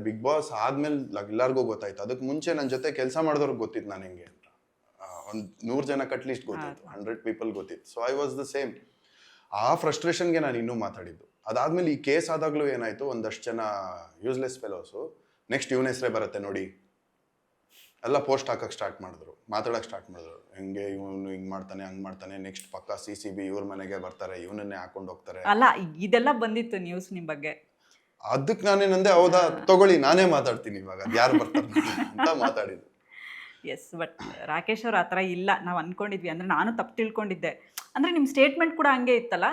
Big boss ಆದ್ಮೇಲೆ ಎಲ್ಲರಿಗೂ ಗೊತ್ತಾಯ್ತು. ಅದಕ್ಕೆ ಮುಂಚೆ ನನ್ನ ಜೊತೆ ಕೆಲಸ ಮಾಡಿದವ್ರಿಗೆ ಗೊತ್ತಿತ್ತು ನಾನು ಹೆಂಗೆ ಅಂತ. ಒಂದು 100 ಜನಕ್ಕೆ ಅಟ್ಲೀಸ್ಟ್ ಗೊತ್ತಿತ್ತು, 100 ಪೀಪಲ್ ಗೊತ್ತಿತ್ತು. So I was the same. ಆ ಫ್ರಸ್ಟ್ರೇಷನ್ಗೆ ನಾನು ಇನ್ನೂ ಮಾತಾಡಿದ್ದು. ಅದಾದ್ಮೇಲೆ ಈ ಕೇಸ್ ಆದಾಗಲೂ ಏನಾಯ್ತು, ಒಂದಷ್ಟು ಜನ ಯೂಸ್ಲೆಸ್ ಫೆಲೋಸು ನೆಕ್ಸ್ಟ್ ಇವನ ಹೆಸರೇ ಬರುತ್ತೆ ನೋಡಿ ಎಲ್ಲ ಪೋಸ್ಟ್ ಹಾಕಕ್ಕೆ ಸ್ಟಾರ್ಟ್ ಮಾಡಿದ್ರು, ಮಾತಾಡಕ್ಕೆ ಸ್ಟಾರ್ಟ್ ಮಾಡಿದ್ರು. ಹೆಂಗೆ ಇವನು ಹಿಂಗೆ ಮಾಡ್ತಾನೆ ಹಂಗೆ ಮಾಡ್ತಾನೆ, ನೆಕ್ಸ್ಟ್ ಪಕ್ಕ CCB ಇವ್ರ ಮನೆಗೆ ಬರ್ತಾರೆ, ಇವನನ್ನೇ ಹಾಕೊಂಡು ಹೋಗ್ತಾರೆ. ಅಲ್ಲ, ಇದೆಲ್ಲ ಬಂದಿತ್ತು ನ್ಯೂಸ್ ನಿಮ್ಮ ಬಗ್ಗೆ. ಅದಕ್ಕೆ ನಾನೇನಂದೆ, ಹೌದಾ ತಗೊಳ್ಳಿ ನಾನೇ ಮಾತಾಡ್ತೀನಿ ಇವಾಗ, ಅದು ಯಾರು ಬರ್ತಾರೆ ಅಂತ ಮಾತಾಡಿದ್ದು. ಎಸ್, ಬಟ್ ರಾಕೇಶ್ ಅವ್ರು ಆ ಥರ ಇಲ್ಲ, ನಾವು ಅಂದ್ಕೊಂಡಿದ್ವಿ. ಅಂದರೆ ನಾನು ತಪ್ಪು ತಿಳ್ಕೊಂಡಿದ್ದೆ. ಅಂದರೆ ನಿಮ್ಮ ಸ್ಟೇಟ್ಮೆಂಟ್ ಕೂಡ ಹಂಗೆ ಇತ್ತಲ್ಲ,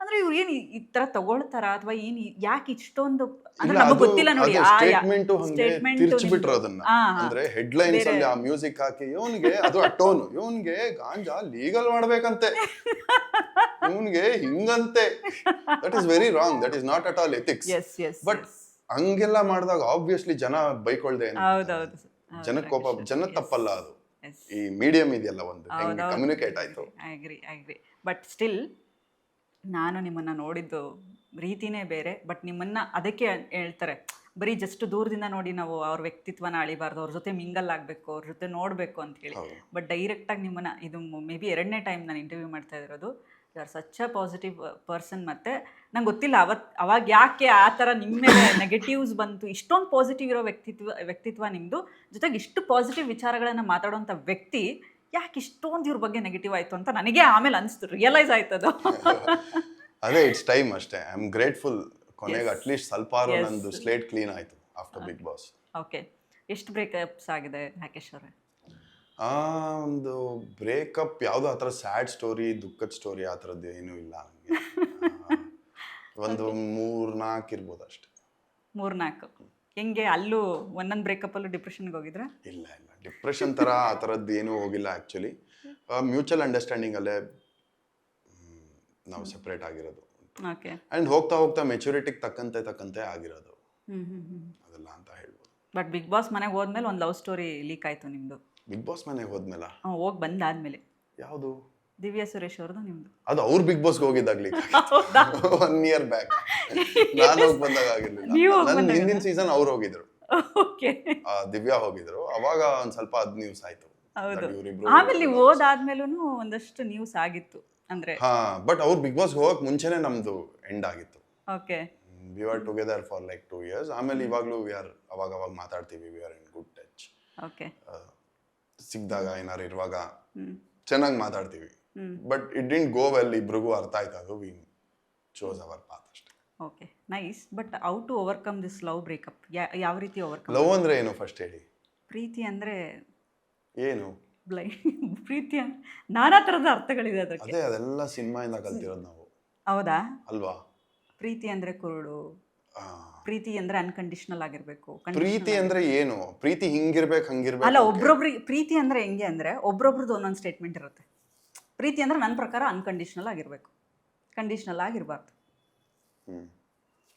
ಅಂದರೆ ಇವ್ರು ಏನು ಈ ಥರ ತಗೊಳ್ತಾರ ಅಥವಾ ಏನು, ಯಾಕೆ ಇಷ್ಟೊಂದು ಅಂದ್ರೆ ನಮಗೆ ಗೊತ್ತಿಲ್ಲ ನೋಡಿ. ಸ್ಟೇಟ್ಮೆಂಟ್ ತಿರ್ಚ್ಬಿಟ್ರು ಅದನ್ನ. ಅಂದ್ರೆ ಹೆಡ್ಲೈನ್ಸ್ ಅಲ್ಲಿ ಆ ಮ್ಯೂಸಿಕ್ ಹಾಕಿ ಇವನ್ಗೆ ಅದು ಆ ಟೋನ್, ಇವನ್ಗೆ ಗಾಂಜಾ ಲೀಗಲ್ ಮಾಡ್ಬೇಕಂತೆ, ಇವನ್ಗೆ ಹಿಂಗಂತೆ. That is very wrong, that is not at all ethics. But ಹಂಗೆಲ್ಲ ಮಾಡಿದಾಗ ಆಬ್ವಿಯಸ್ಲಿ ಜನ ಬೈಕೊಳ್ದೆ, ಜನಕ್ಕೆ ಕೋಪ, ಜನ ತಪ್ಪಲ್ಲ ಅದು. ಈ ಮೀಡಿಯಂ ಇದೆಯಲ್ಲ ಒಂದು ಕಮ್ಯುನಿಕೇಟ್ ಆಯ್ತು. I agree. ಬಟ್ ಸ್ಟಿಲ್ ನಾನು ನಿಮ್ಮನ್ನ ನೋಡಿದ್ದು ರೀತಿನೇ ಬೇರೆ. ಬಟ್ ನಿಮ್ಮನ್ನ ಅದಕ್ಕೆ ಹೇಳ್ತಾರೆ, ಬರೀ ಜಸ್ಟ್ ದೂರದಿಂದ ನೋಡಿ ನಾವು ಅವ್ರ ವ್ಯಕ್ತಿತ್ವನ ಅಳಿಬಾರ್ದು, ಅವ್ರ ಜೊತೆ ಮಿಂಗಲ್ ಆಗಬೇಕು, ಅವ್ರ ಜೊತೆ ನೋಡಬೇಕು ಅಂತ ಹೇಳಿ. ಬಟ್ ಡೈರೆಕ್ಟಾಗಿ ನಿಮ್ಮನ್ನ, ಇದು ಮೇ ಬಿ 2ನೇ ಟೈಮ್ ನಾನು ಇಂಟರ್ವ್ಯೂ ಮಾಡ್ತಾ ಇರೋದು. You are such a positive person. ಮತ್ತು ನಂಗೆ ಗೊತ್ತಿಲ್ಲ ಅವಾಗ ಯಾಕೆ ಆ ಥರ ನಿಮ್ಮ ಮೇಲೆ ನೆಗೆಟಿವ್ಸ್ ಬಂತು. ಇಷ್ಟೊಂದು ಪಾಸಿಟಿವ್ ಇರೋ ವ್ಯಕ್ತಿತ್ವ ನಿಮ್ಮದು, ಜೊತೆಗೆ ಇಷ್ಟು ಪಾಸಿಟಿವ್ ವಿಚಾರಗಳನ್ನು ಮಾತಾಡೋಂಥ ವ್ಯಕ್ತಿ ಯಾಕೆ ಇಷ್ಟೊಂದು ಇವ್ರ ಬಗ್ಗೆ ನೆಗೆಟಿವ್ ಆಯಿತು ಅಂತ ನನಗೆ ಆಮೇಲೆ ಅನಿಸ್ತು, ರಿಯಲೈಸ್ ಆಯ್ತದು. ಅದೇ ಇಟ್ಸ್ ಟೈಮ್ ಅಷ್ಟೇ. I am grateful. ಕೊನೆಗೆ ಅಟ್ಲೀಸ್ಟ್ ಸ್ವಲ್ಪ ನಂದು ಸ್ಲೇಟ್ ಕ್ಲೀನ್ ಆಯಿತು ಆಫ್ಟರ್ ಬಿಗ್ ಬಾಸ್. ಓಕೆ, ಎಷ್ಟು ಬ್ರೇಕಪ್ಸ್ ಆಗಿದೆ ರಾಕೇಶ್ ಅವರೇ? ಒಂದು ಬ್ರೇಕಪ್ ಯಾವುದೋ ಆ ಥರ ಸ್ಯಾಡ್ ಸ್ಟೋರಿ, ದುಃಖದ ಸ್ಟೋರಿ ಆ ಥರದ್ದು ಏನೂ ಇಲ್ಲ ನನಗೆ. ಒಂದು 3-4 ಇರ್ಬೋದು ಅಷ್ಟೇ. 3-4 ಹೆಂಗೆ? ಅಲ್ಲೂ ಒಂದೊಂದು ಬ್ರೇಕಪ್ಪಲ್ಲೂ ಡಿಪ್ರೆಷನ್ಗೆ ಹೋಗಿದ್ರ? ಇಲ್ಲ, ಡಿಪ್ರೆಷನ್ ಥರ ಆ ಥರದ್ದು ಏನೂ ಹೋಗಿಲ್ಲ. ಆ್ಯಕ್ಚುಲಿ ಮ್ಯೂಚುವಲ್ ಅಂಡರ್ಸ್ಟ್ಯಾಂಡಿಂಗಲ್ಲೇ ನಾವು ಸೆಪ್ರೇಟ್ ಆಗಿರೋದು. ಓಕೆ. ಆ್ಯಂಡ್ ಹೋಗ್ತಾ ಮೆಚುರಿಟಿಗೆ ತಕ್ಕಂತೆ ಆಗಿರೋದು ಅದೆಲ್ಲ ಅಂತ ಹೇಳ್ಬೋದು. ಬಟ್ ಬಿಗ್ ಬಾಸ್ ಮನೆಗೆ ಹೋದ್ಮೇಲೆ ಒಂದು ಲವ್ ಸ್ಟೋರಿ ಲೀಕ್ ಆಯಿತು ನಿಮ್ಮದು. ಬಿಗ್ ಬಾಸ್ ಮನೆಗೆ ಹೋದ್ಮೇಲೆ? ಹೋಗಿ ಬಂದಾದ್ಮೇಲೆ. ಯಾವುದು? ದಿವ್ಯಾ ಸುರೇಶ್ ಅವ್ರದ್ದು, ನಿಮ್ಮದು? ಅದು ಅವ್ರು ಬಿಗ್ ಬಾಸ್ಗೆ ಹೋಗಿದ್ದಾಗ್ಲಿ 1 year ಬ್ಯಾಕ್. ನಾನು ಹೋಗಿ ಬಂದಾಗ ಆಗಿರ್ಲಿಲ್ಲ. ನನ್ನ ಹಿಂದಿನ ಸೀಸನ್ ಅವ್ರು ಹೋಗಿದ್ರು. ಓಕೆ. ದಿವ್ಯಾ ಹೋಗಿದ್ರು. ಅವಾಗ ಒಂದ್ ಸ್ವಲ್ಪ ಅದ್ ನ್ಯೂಸ್ ಆಯ್ತು. ಹೌದು. ಆಮೇಲೆ ನೀವು ಹೋದಾದ್ಮೇಲೂ ಒಂದಷ್ಟು ನ್ಯೂಸ್ ಆಗಿತ್ತು. ಅಂದ್ರೆ ಬಟ್ ಅವ್ರು ಬಿಗ್ ಬಾಸ್ಗೆ ಹೋಗಕ್ ಮುಂಚೆನೆ ನಮ್ದು ಎಂಡ್ ಆಗಿತ್ತು. Okay. We are together for like 2 years. ಆಮೇಲೆ ಇವಾಗ್ಲೂ ವಿ ಆರ್ ಅವಾಗ ಮಾತಾಡ್ತೀವಿ. We are in good touch. Okay. ಸಿಕ್ಕಿದಾಗ ಏನಾರು ಇರುವಾಗ ಚೆನ್ನಾಗಿ ಮಾತಾಡ್ತೀವಿ. But it didn't go well. ಇಬ್ರಿಗೂ ಅರ್ಥ ಆಯ್ತು ಅದು. ವಿ ಚೋಸ್ ಅವರ್ ಪಾತ್ ಅಷ್ಟೇ. Okay, nice. But how to overcome this love breakup? ಯಾವ ರೀತಿ ಓವರ್ಕಮ್? ಲವ್ ಅಂದ್ರೆ ಏನು ಫಸ್ಟ್ ಹೇಳಿ. ಪ್ರೀತಿ ಅಂದ್ರೆ ಏನು? ಪ್ರೀತಿ ನಾನಾ ಥರದ ಅರ್ಥಗಳಿದೆ ಅದಕ್ಕೆ. ಅದೇ, ಅದೆಲ್ಲ ಸಿನಿಮಾಯಿಂದ ಕಲ್ತಿರೋದು ನಾವು. ಹೌದಾ? ಅಲ್ವಾ? ಪ್ರೀತಿ ಅಂದ್ರೆ ಕುರುಡು, ಪ್ರೀತಿ ಅಂದ್ರೆ ಅನ್ಕಂಡೀಷನಲ್ ಆಗಿರ್ಬೇಕು. ಪ್ರೀತಿ ಅಂದ್ರೆ ಏನು? ಪ್ರೀತಿ ಹಿಂಗಿರ್ಬೇಕು ಹಂಗಿರ್ಬೇಕು ಅಲ್ಲ, ಒಬ್ರೊಬ್ರಿಗೆ ಪ್ರೀತಿ ಅಂದ್ರೆ ಹೆಂಗೆ ಅಂದ್ರೆ ಒಬ್ರೊಬ್ರದ್ದು ಒಂದೊಂದು ಸ್ಟೇಟ್ಮೆಂಟ್ ಇರುತ್ತೆ. ಪ್ರೀತಿ ಅಂದ್ರೆ ನನ್ನ ಪ್ರಕಾರ ಅನ್ಕಂಡೀಷನಲ್ ಆಗಿರ್ಬೇಕು, ಕಂಡೀಷನಲ್ ಆಗಿರಬಾರ್ದು.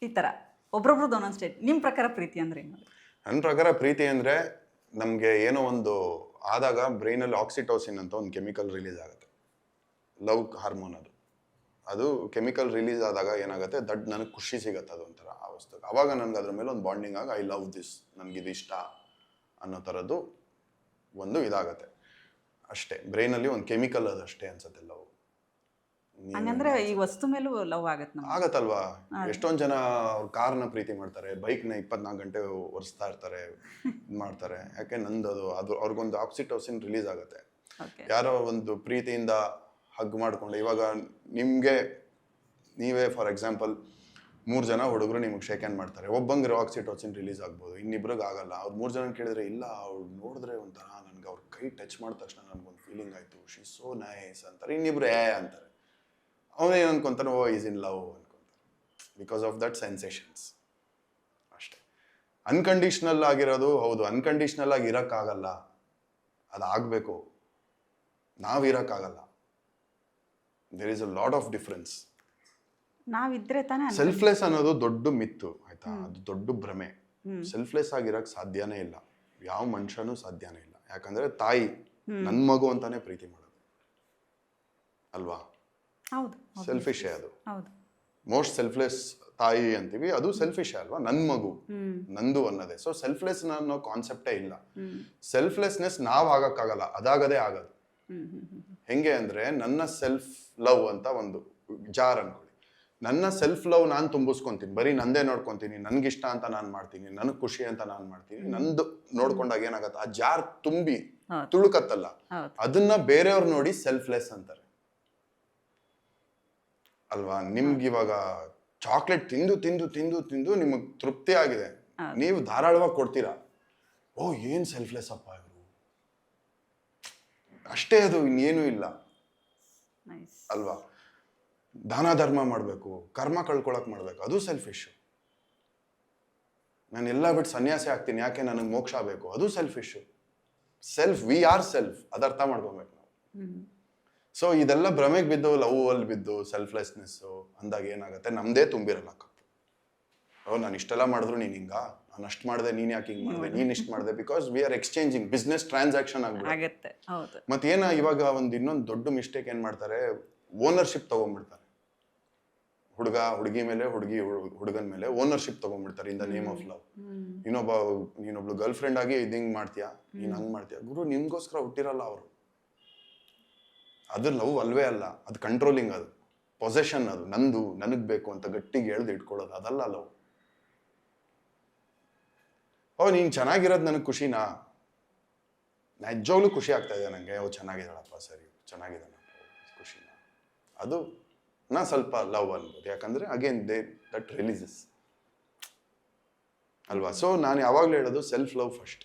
ಈ ಥರ ಒಬ್ರೊಬ್ರದ್ದು ಒಂದೊಂದು ಸ್ಟೇಟ್. ನಿಮ್ಮ ಪ್ರಕಾರ ಪ್ರೀತಿ ಅಂದ್ರೆ ಏನು? ನನ್ನ ಪ್ರಕಾರ ಪ್ರೀತಿ ಅಂದ್ರೆ ನಮಗೆ ಏನೋ ಒಂದು ಆದಾಗ ಬ್ರೈನಲ್ಲಿ ಆಕ್ಸಿಟೋಸಿನ್ ಅಂತ ಒಂದು ಕೆಮಿಕಲ್ ರಿಲೀಸ್ ಆಗುತ್ತೆ. ಲವ್ ಹಾರ್ಮೋನ್ ಅದು ಕೆಮಿಕಲ್ ರಿಲೀಸ್ ಆದಾಗ ಏನಾಗುತ್ತೆ, ದಟ್ ನನಗೆ ಖುಷಿ ಸಿಗುತ್ತೆ. ಅದೊಂಥರ ಆ ವಸ್ತು. ಅವಾಗ ನನಗೆ ಅದ್ರ ಮೇಲೆ ಒಂದು ಬಾಂಡಿಂಗ್ ಆಗಿ ಐ ಲವ್ ದಿಸ್, ನನಗಿದು ಇಷ್ಟ ಅನ್ನೋ ಥರದ್ದು ಒಂದು ಇದಾಗತ್ತೆ ಅಷ್ಟೇ. ಬ್ರೈನಲ್ಲಿ ಒಂದು ಕೆಮಿಕಲ್ ಅದಷ್ಟೇ ಅನ್ಸುತ್ತೆ ಲವ್. ಹಂಗಂದ್ರೆ ಈ ವಸ್ತು ಮೇಲೂ ಲವ್ ಆಗತ್ತಲ್ವಾ? ಎಷ್ಟೊಂದು ಜನ ಅವ್ರ ಕಾರ್ನ ಪ್ರೀತಿ ಮಾಡ್ತಾರೆ, ಬೈಕ್ನ 24 ಗಂಟೆ ಒರೆಸ್ತಾ ಇರ್ತಾರೆ, ಮಾಡ್ತಾರೆ. ಯಾಕೆ ನಂದು ಅದು ಅವ್ರಿಗೊಂದು ಆಕ್ಸಿಟೋಸಿನ್ ರಿಲೀಸ್ ಆಗುತ್ತೆ. ಯಾರೋ ಒಂದು ಪ್ರೀತಿಯಿಂದ ಹಗ್ ಮಾಡ್ಕೊಂಡು, ಇವಾಗ ನಿಮಗೆ ನೀವೇ ಫಾರ್ ಎಕ್ಸಾಂಪಲ್ 3 ಜನ ಹುಡುಗರು ನಿಮಗೆ ಶೇಕ್ ಹ್ಯಾಂಡ್ ಮಾಡ್ತಾರೆ, ಒಬ್ಬಂಗಿರೋ ಆಕ್ಸಿಟೋಸಿನ್ ರಿಲೀಸ್ ಆಗ್ಬೋದು, ಇನ್ನಿಬ್ರಿಗೆ ಆಗಲ್ಲ. ಅವ್ರು 3 ಜನ ಕೇಳಿದ್ರೆ ಇಲ್ಲ ಅವ್ರು ನೋಡಿದ್ರೆ ಒಂಥರ ನನಗೆ ಅವ್ರ ಕೈ ಟಚ್ ಮಾಡಿದ ತಕ್ಷಣ ನನಗೊಂದು ಫೀಲಿಂಗ್ ಆಯಿತು, ಶಿ ಸೋ ನೈಸ್ ಅಂತಾರೆ. ಇನ್ನಿಬ್ರು ಅಂತಾರೆ. ಅವನೇನು ಅನ್ಕೊಂತಾನೆ, ಓ ಈಸ್ ಇನ್ ಲವ್ ಅನ್ಕೊಂತಾರೆ. ಬಿಕಾಸ್ ಆಫ್ ದಟ್ ಸೆನ್ಸೇಷನ್ಸ್ ಅಷ್ಟೇ. ಅನ್ಕಂಡೀಷ್ನಲ್ ಆಗಿರೋದು ಹೌದು. ಅನ್ಕಂಡೀಷ್ನಲ್ ಆಗಿ ಇರೋಕ್ಕಾಗಲ್ಲ, ಅದಾಗಬೇಕು. ನಾವು ಇರೋಕ್ಕಾಗಲ್ಲ. There is a lot of difference. ನಾವಿದ್ರೆ ತಾನೇ. ಸೆಲ್ಫ್ಲೆಸ್ ಅನ್ನೋದು ದೊಡ್ಡ ಮಿತ್ತು, ಆಯ್ತಾ? ಅದು ದೊಡ್ಡ ಭ್ರಮೆ. ಸೆಲ್ಫ್ಲೆಸ್ ಆಗಿರಕ್ ಸಾಧ್ಯನೇ ಇಲ್ಲ. ಯಾವ ಮನುಷ್ಯನೂ ಸಾಧ್ಯನೇ ಇಲ್ಲ. ಯಾಕಂದ್ರೆ ತಾಯಿ ನನ್ನ ಮಗು ಅಂತಾನೆ ಪ್ರೀತಿ ಮಾಡೋದು ಅಲ್ವಾ? ಹೌದು, ಸೆಲ್ಫಿಶ್ ಅದು. ಹೌದು. ಮೋಸ್ಟ್ ಸೆಲ್ಫ್ಲೆಸ್ ತಾಯಿ ಅಂತೀವಿ, ಅದು ಸೆಲ್ಫಿಶ್ ಅಲ್ವಾ, ನನ್ನ ಮಗು ನಂದು ಅನ್ನೋದೇ. ಸೊ ಸೆಲ್ಫ್ಲೆಸ್ ಅನ್ನೋ ಕಾನ್ಸೆಪ್ಟೇ ಇಲ್ಲ. ಸೆಲ್ಫ್ಲೆಸ್ನೆಸ್ ನಾವ್ ಆಗಕ್ಕಾಗಲ್ಲ, ಅದಾಗದೇ ಆಗೋದು. ಹೆಂಗೆ ಅಂದ್ರೆ, ನನ್ನ ಸೆಲ್ಫ್ ಲವ್ ಅಂತ ಒಂದು ಜಾರ್ ಅನ್ಕೊಳ್ಳಿ. ನನ್ನ ಸೆಲ್ಫ್ ಲವ್ ನಾನು ತುಂಬಿಸ್ಕೊಂತೀನಿ, ಬರೀ ನಂದೇ ನೋಡ್ಕೊಂತೀನಿ, ನನ್ಗಿಷ್ಟ ಅಂತ ನಾನು ಮಾಡ್ತೀನಿ, ನನಗ್ ಖುಷಿ ಅಂತ ನಾನು ಮಾಡ್ತೀನಿ. ನಂದು ನೋಡ್ಕೊಂಡಾಗ ಏನಾಗತ್ತೆ, ಆ ಜಾರ್ ತುಂಬಿ ತುಳುಕತ್ತಲ್ಲ, ಅದನ್ನ ಬೇರೆಯವ್ರು ನೋಡಿ ಸೆಲ್ಫ್ಲೆಸ್ ಅಂತಾರೆ ಅಲ್ವಾ. ನಿಮ್ಗೆ ಇವಾಗ ಚಾಕ್ಲೇಟ್ ತಿಂದು ತಿಂದು ತಿಂದು ತಿಂದು ನಿಮಗ್ ತೃಪ್ತಿ ಆಗಿದೆ, ನೀವು ಧಾರಾಳವಾಗಿ ಕೊಡ್ತೀರಾ, ಓ ಏನ್ ಸೆಲ್ಫ್ಲೆಸ್ ಅಪ್ಪ ಇವರು, ಅಷ್ಟೇ, ಅದು ಇನ್ನೇನು ಇಲ್ಲ ಅಲ್ವಾ. ದಾನ ಧರ್ಮ ಮಾಡಬೇಕು, ಕರ್ಮ ಕಳ್ಕೊಳಕ್ ಮಾಡ್ಬೇಕು, ಅದು ಸೆಲ್ಫಿಶ್. ನಾನು ಎಲ್ಲ ಬಿಟ್ಟು ಸನ್ಯಾಸಿ ಆಗ್ತೀನಿ, ಯಾಕೆ ನನಗೆ ಮೋಕ್ಷ ಬೇಕು, ಅದು selfish. Self, we are self, ಅದರ್ಥ ಮಾಡ್ಕೊಬೇಕು ನಾವು. ಸೊ ಇದೆಲ್ಲ ಭ್ರಮೆಗೆ ಬಿದ್ದು, ಲವ್ ಅಲ್ಲಿ ಬಿದ್ದು, ಸೆಲ್ಫ್ಲೆಸ್ನೆಸ್ ಅಂದಾಗ ಏನಾಗುತ್ತೆ, ನಮ್ದೇ ತುಂಬಿರಲ್ಲ ಕಪ್ಪು. ಓ ನಾನು ಇಷ್ಟೆಲ್ಲ ಮಾಡಿದ್ರು ನೀನ್ ಹಿಂಗ, ನಾನು ಅಷ್ಟು ಮಾಡಿದೆ, ನೀನ್ ಯಾಕೆ ಹಿಂಗ್ ಮಾಡಿದೆ, ನೀನ್ ಇಷ್ಟು ಮಾಡಿದೆ, because we are exchanging, business transaction ಆಗ್ಬಿಡುತ್ತೆ. ಮತ್ತೇನ ಇವಾಗ ಇನ್ನೊಂದು ದೊಡ್ಡ ಮಿಸ್ಟೇಕ್ ಏನ್ ಮಾಡ್ತಾರೆ, ಓನರ್ಶಿಪ್ ತಗೊಂಡ್ಬಿಡ್ತಾರೆ. ಹುಡುಗ ಹುಡುಗಿ ಮೇಲೆ, ಹುಡುಗನ ಮೇಲೆ ಓನರ್ಶಿಪ್ ತಗೊಂಡ್ಬಿಡ್ತಾರೆ in the name of love. ನೀನೊಬ್ಳು ಗರ್ಲ್ ಫ್ರೆಂಡ್ ಆಗಿ ಹಿಂಗ್ ಮಾಡ್ತೀಯಾ, ನೀನ್ ಹಂಗ್ ಮಾಡ್ತೀಯಾ, ಗುರು ನಿಮ್ಗೋಸ್ಕರ ಹುಟ್ಟಿರಲ್ಲ ಅವರು. ಅದು ಲವ್ ಅಲ್ವೇ ಅಲ್ಲ, ಅದು ಕಂಟ್ರೋಲಿಂಗ್, ಅದು ಪೊಸೆಷನ್, ಅದು ನಂದು, ನನಗ್ ಬೇಕು ಅಂತ ಗಟ್ಟಿಗೆ ಎಳ್ದು ಇಟ್ಕೊಳ್ಳೋದು, ಅದಲ್ಲ ಲವ್. ಓ ನೀನ್ ಚೆನ್ನಾಗಿರೋದು ನನಗೆ ಖುಷಿನಾ, ನಿಜವಾಗ್ಲೂ ಖುಷಿ ಆಗ್ತಾ ಇದೆ ನಂಗೆ, ಓ ಚೆನ್ನಾಗಿದ್ದಾಳಪ್ಪ, ಸರಿ ಚೆನ್ನಾಗಿದ್ದಾನಪ್ಪ, ಖುಷಿನಾ, ಅದು ನಾ ಸ್ವಲ್ಪ ಲವ್ ಅನ್ಬೋದು. ಯಾಕಂದ್ರೆ ಅಗೇನ್ ದಟ್ ರಿಲೀಸಸ್ ಅಲ್ವಾ. ಸೊ ನಾನು ಯಾವಾಗ್ಲೂ ಹೇಳೋದು, self love first.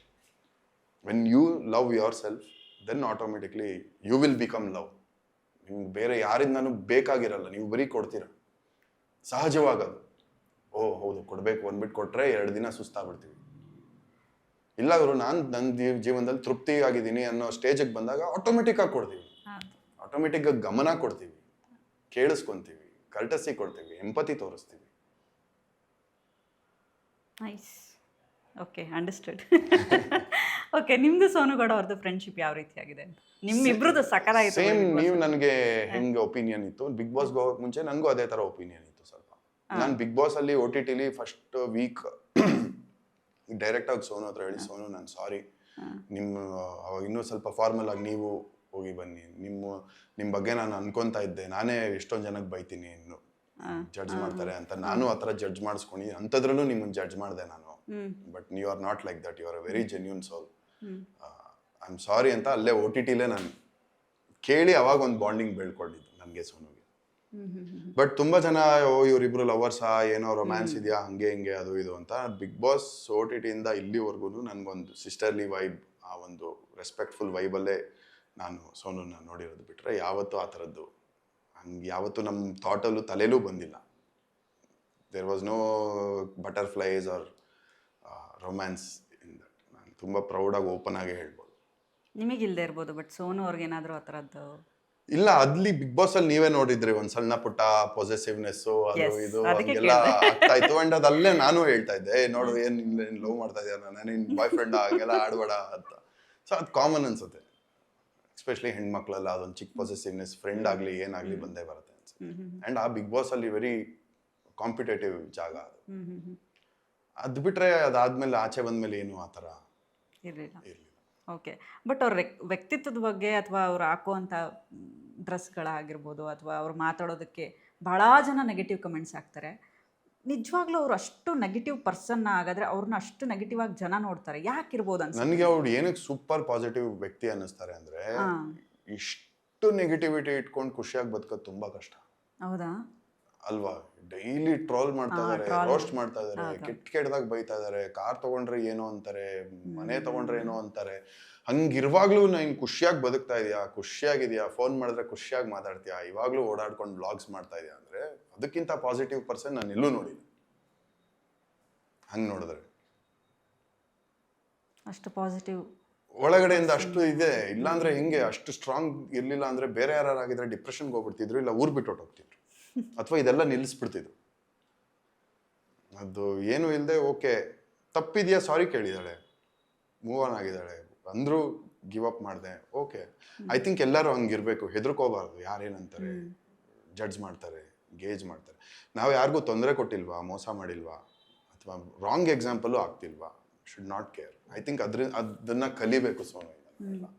When you love yourself, then automatically you will become love. ನಿಮ್ಗೆ ಬೇರೆ ಯಾರಿಂದನೂ ಬೇಕಾಗಿರಲ್ಲ, ನೀವು ಬರೀ ಕೊಡ್ತೀರ, ಸಹಜವಾಗದು. ಓ ಹೌದು ಕೊಡ್ಬೇಕು ಅಂದ್ಬಿಟ್ಟು ಕೊಟ್ರೆ 2 ದಿನ ಸುಸ್ತಾಗ್ಬಿಡ್ತೀವಿ. ಇಲ್ಲ ಗುರು, ನಾನು ನನ್ನ ಜೀವನದಲ್ಲಿ ತೃಪ್ತಿ ಆಗಿದ್ದೀನಿ ಅನ್ನೋ ಸ್ಟೇಜಿಗೆ ಬಂದಾಗ ಆಟೋಮೆಟಿಕ್ ಆಗಿ ಕೊಡ್ತೀವಿ, ಆಟೋಮೆಟಿಕ್ ಆಗಿ ಗಮನ ಕೊಡ್ತೀವಿ, ಕೇಳಿಸ್ಕೊಂತೀವಿ, ಕರ್ಟಸಿ ಕೊಡ್ತೀವಿ, ಎಂಪತಿ ತೋರಿಸ್ತೀವಿ. Nice, okay, understood. ಓಕೆ, ನಿಮ್ದು ಸೋನುಗೌಡ ಅವ್ರದ್ದು ಫ್ರೆಂಡ್ಶಿಪ್ ಯಾವ ರೀತಿ ಆಗಿದೆ? ನಿಮ್ಮಿಬ್ರದ್ದು ಸಕಲಾಯಿತು. ಸೇಮ್, ನೀವು ನನಗೆ ಹೆಂಗೆ ಒಪಿನಿಯನ್ ಇತ್ತು ಬಿಗ್ ಬಾಸ್ ಹೋಗಕ್ ಮುಂಚೆ, ನನಗೂ ಅದೇ ತರ ಒಪಿನಿಯನ್ ಇತ್ತು ಸ್ವಲ್ಪ. ನಾನು ಬಿಗ್ ಬಾಸ್ ಅಲ್ಲಿ OTT ಫಸ್ಟ್ ವೀಕ್ ಡೈರೆಕ್ಟ್ ಆಗಿ ಸೋನು ಹತ್ರ ಹೇಳಿ, ಸೋನು ನಾನು ಸಾರಿ, ಅವಾಗ ಇನ್ನೂ ಸ್ವಲ್ಪ ಫಾರ್ಮಲ್ ಆಗಿ ನೀವು ಹೋಗಿ ಬನ್ನಿ, ನಿಮ್ಮ ಬಗ್ಗೆ ನಾನು ಅನ್ಕೊಂತಾ ಇದ್ದೆ, ನಾನೇ ಎಷ್ಟೊಂದು ಜನಕ್ಕೆ ಬೈತೀನಿ, ಇನ್ನು ಜಡ್ಜ್ ಮಾಡ್ತಾರೆ ಅಂತ, ನಾನು ಆ ಥರ ಜಡ್ಜ್ ಮಾಡಿಸ್ಕೊಂಡು ಅಂಥದ್ರಲ್ಲೂ ನಿಮ್ಮನ್ನು ಜಡ್ಜ್ ಮಾಡಿದೆ ನಾನು. But you are not like that, you are a very genuine soul, I am sorry ಅಂತ ಅಲ್ಲೇ OTT ನಾನು ಕೇಳಿ ಅವಾಗ ಒಂದು ಬಾಂಡಿಂಗ್ ಬೆಳ್ಕೊಂಡಿದ್ದು ನನಗೆ ಸೋನುಗೆ. ಬಟ್ ತುಂಬಾ ಜನ ಇವರಿಬ್ರು ಲವರ್ಸಾ, ಏನೋ ರೊಮ್ಯಾನ್ಸ್ ಇದೆಯಾ, ಹಂಗೆ ಹಿಂಗೆ ಅದು ಇದು ಅಂತ. ಬಿಗ್ ಬಾಸ್ OTT ಇಂದ ಇಲ್ಲಿವರೆಗೂ ನನಗೊಂದು ಸಿಸ್ಟರ್ಲಿ ವೈಬ್, ಆ ಒಂದು ರೆಸ್ಪೆಕ್ಟ್ಫುಲ್ ವೈಬಲ್ಲೇ ನಾನು ಸೋನನ್ನ ನೋಡಿರೋದು, ಬಿಟ್ರೆ ಯಾವತ್ತೂ ಆ ಥರದ್ದು ಹಂಗೆ ಯಾವತ್ತೂ ನಮ್ಮ ಥಾಟಲ್ಲೂ ತಲೆಯಲ್ಲೂ ಬಂದಿಲ್ಲ. There was no butterflies or romance in that. ನಾನು ತುಂಬ ಪ್ರೌಡಾಗಿ ಓಪನ್ ಆಗಿ ಹೇಳ್ಬೋದು. ನಿಮಗಿಲ್ಲದೆ ಇರ್ಬೋದು, ಬಟ್ ಸೋನು ಅವ್ರಿಗೇನಾದರೂ ಆ ಥರದ್ದು ಇಲ್ಲ. ಅಲ್ಲಿ ಬಿಗ್ ಬಾಸ್ ಅಲ್ಲಿ ನೀವೇ ನೋಡಿದ್ರಿ, ಒಂದ್ ಸಣ್ಣ ಪುಟ್ಟ ಪೊಸೆಸಿವ್ನೆಸ್ ಅದು ಇದು ಹಂಗೆಲ್ಲ ಆಗ್ತಾ ಇತ್ತು. ಅಂಡ್ ಅದಲ್ಲೇ ನಾನು ಹೇಳ್ತಾ ಇದ್ದೆ, ನೋಡು ಏನ್ ಲವ್ ಮಾಡ್ತಾ ಇದೆಯಾ, ನಾನು ಬಾಯ್ ಫ್ರೆಂಡ್ ಹಂಗೆಲ್ಲ ಆಡ್ಬೇಡ ಅಂತ. ಸೊ ಅದು ಕಾಮನ್ ಅನ್ಸುತ್ತೆ, ಎಸ್ಪೆಷಲಿ ಹೆಣ್ಮಕ್ಳೆಲ್ಲ ಅದೊಂದು ಚಿಕ್ಕ ಪೊಸೆಸಿವ್ನೆಸ್, ಫ್ರೆಂಡ್ ಆಗಲಿ ಏನಾಗಲಿ ಬಂದೇ ಬರುತ್ತೆ ಅನ್ಸುತ್ತೆ. ಅಂಡ್ ಆ ಬಿಗ್ ಬಾಸ್ ಅಲ್ಲಿ ವೆರಿ ಕಾಂಪಿಟೇಟಿವ್ ಜಾಗ ಅದು. ಅದು ಬಿಟ್ರೆ ಅದಾದ್ಮೇಲೆ ಆಚೆ ಬಂದ್ಮೇಲೆ ಏನು ಆ ಥರ ಇರಲಿಲ್ಲ. ಓಕೆ, ಬಟ್ ಅವ್ರ ವ್ಯಕ್ತಿತ್ವದ ಬಗ್ಗೆ ಅಥವಾ ಅವ್ರು ಹಾಕುವಂಥ ಡ್ರೆಸ್ಗಳಾಗಿರ್ಬೋದು ಅಥವಾ ಅವ್ರು ಮಾತಾಡೋದಕ್ಕೆ ಭಾಳ ಜನ ನೆಗೆಟಿವ್ ಕಮೆಂಟ್ಸ್ ಹಾಕ್ತಾರೆ. ನಿಜವಾಗ್ಲೂ ಅವ್ರು ಅಷ್ಟು ನೆಗೆಟಿವ್ ಪರ್ಸನ್ ಆಗಾದ್ರೆ ಅವ್ರನ್ನ ಅಷ್ಟು ನೆಗೆಟಿವ್ ಆಗಿ ಜನ ನೋಡ್ತಾರೆ, ಯಾಕಿರ್ಬೋದು ಅನ್ಸುತ್ತೆ ನನಗೆ. ಅವ್ರು ಏನಕ್ಕೆ ಸೂಪರ್ ಪಾಸಿಟಿವ್ ವ್ಯಕ್ತಿ ಅನ್ನಿಸ್ತಾರೆ ಅಂದ್ರೆ, ಇಷ್ಟು ನೆಗೆಟಿವಿಟಿ ಇಟ್ಕೊಂಡು ಖುಷಿಯಾಗಿ ಬದುಕೋದು ತುಂಬಾ ಕಷ್ಟ. ಹೌದಾ ಅಲ್ವಾ? ಡೈಲಿ ಟ್ರೋಲ್ ಮಾಡ್ತಾ ಇದಾರೆ, ರೋಸ್ಟ್ ಮಾಡ್ತಾ ಇದಾರೆ, ಕೆಟ್ಟದಾಗ ಬೈತಾ ಇದಾರೆ, ಕಾರ್ ತಗೊಂಡ್ರೆ ಏನೋ ಅಂತಾರೆ, ಮನೆ ತಗೊಂಡ್ರೆ ಏನೋ ಅಂತಾರೆ. ಹಂಗಿರುವಾಗ್ಲೂ ನೀನ್ ಖುಷಿಯಾಗಿ ಬದುಕ್ತಾ ಇದೀಯಾ, ಖುಷಿಯಾಗಿದ್ಯಾ, ಫೋನ್ ಮಾಡಿದ್ರೆ ಖುಷಿಯಾಗಿ ಮಾತಾಡ್ತೀಯಾ, ಇವಾಗ್ಲೂ ಓಡಾಡ್ಕೊಂಡು ಬ್ಲಾಗ್ಸ್ ಮಾಡ್ತಾ ಇದೀಯಾ ಅಂದ್ರೆ ಅದಕ್ಕಿಂತ ಪಾಸಿಟಿವ್ ಪರ್ಸನ್ ನಾನು ಎಲ್ಲೂ ನೋಡಿಲ್ಲ. ಹಂಗ್ ನೋಡಿದ್ರೆ ಅಷ್ಟು ಪಾಸಿಟಿವ್ ಒಳಗಡೆಯಿಂದ ಅಷ್ಟು ಇದೆ. ಇಲ್ಲಾಂದ್ರೆ ಹಿಂಗೆ ಅಷ್ಟು ಸ್ಟ್ರಾಂಗ್ ಇರ್ಲಿಲ್ಲ ಅಂದ್ರೆ ಬೇರೆ ಯಾರಾಗಿದ್ರೆ ಡಿಪ್ರೆಷನ್ಗೆ ಹೋಗ್ಬಿಡ್ತಿದ್ರು, ಇಲ್ಲ ಊರ್ ಬಿಟ್ಟು ಹೊಟ್ಟೋಗ್ತಿದ್ರು, ಅಥವಾ ಇದೆಲ್ಲ ನಿಲ್ಲಿಸ್ಬಿಡ್ತಿದ್ರು. ಅದು ಏನು ಇಲ್ಲದೆ ಓಕೆ ತಪ್ಪಿದ್ಯಾ, ಸಾರಿ ಕೇಳಿದಾಳೆ, ಮೂವ್ ಆನ್ ಆಗಿದ್ದಾಳೆ ಅಂದ್ರೂ ಗಿವ್ ಅಪ್ ಮಾಡಿದೆ, ಓಕೆ. ಐ ಥಿಂಕ್ ಎಲ್ಲರೂ ಹಂಗಿರ್ಬೇಕು, ಹೆದರ್ಕೋಬಾರ್ದು, ಯಾರೇನಂತಾರೆ, ಜಡ್ಜ್ ಮಾಡ್ತಾರೆ, ಗೇಜ್ ಮಾಡ್ತಾರೆ. ನಾವು ಯಾರಿಗೂ ತೊಂದರೆ ಕೊಟ್ಟಿಲ್ವಾ, ಮೋಸ ಮಾಡಿಲ್ವಾ, ಅಥವಾ ರಾಂಗ್ ಎಕ್ಸಾಂಪಲು ಆಗ್ತಿಲ್ವಾ, should not care. I think ಅದನ್ನ ಕಲಿಬೇಕು ಸೋನು.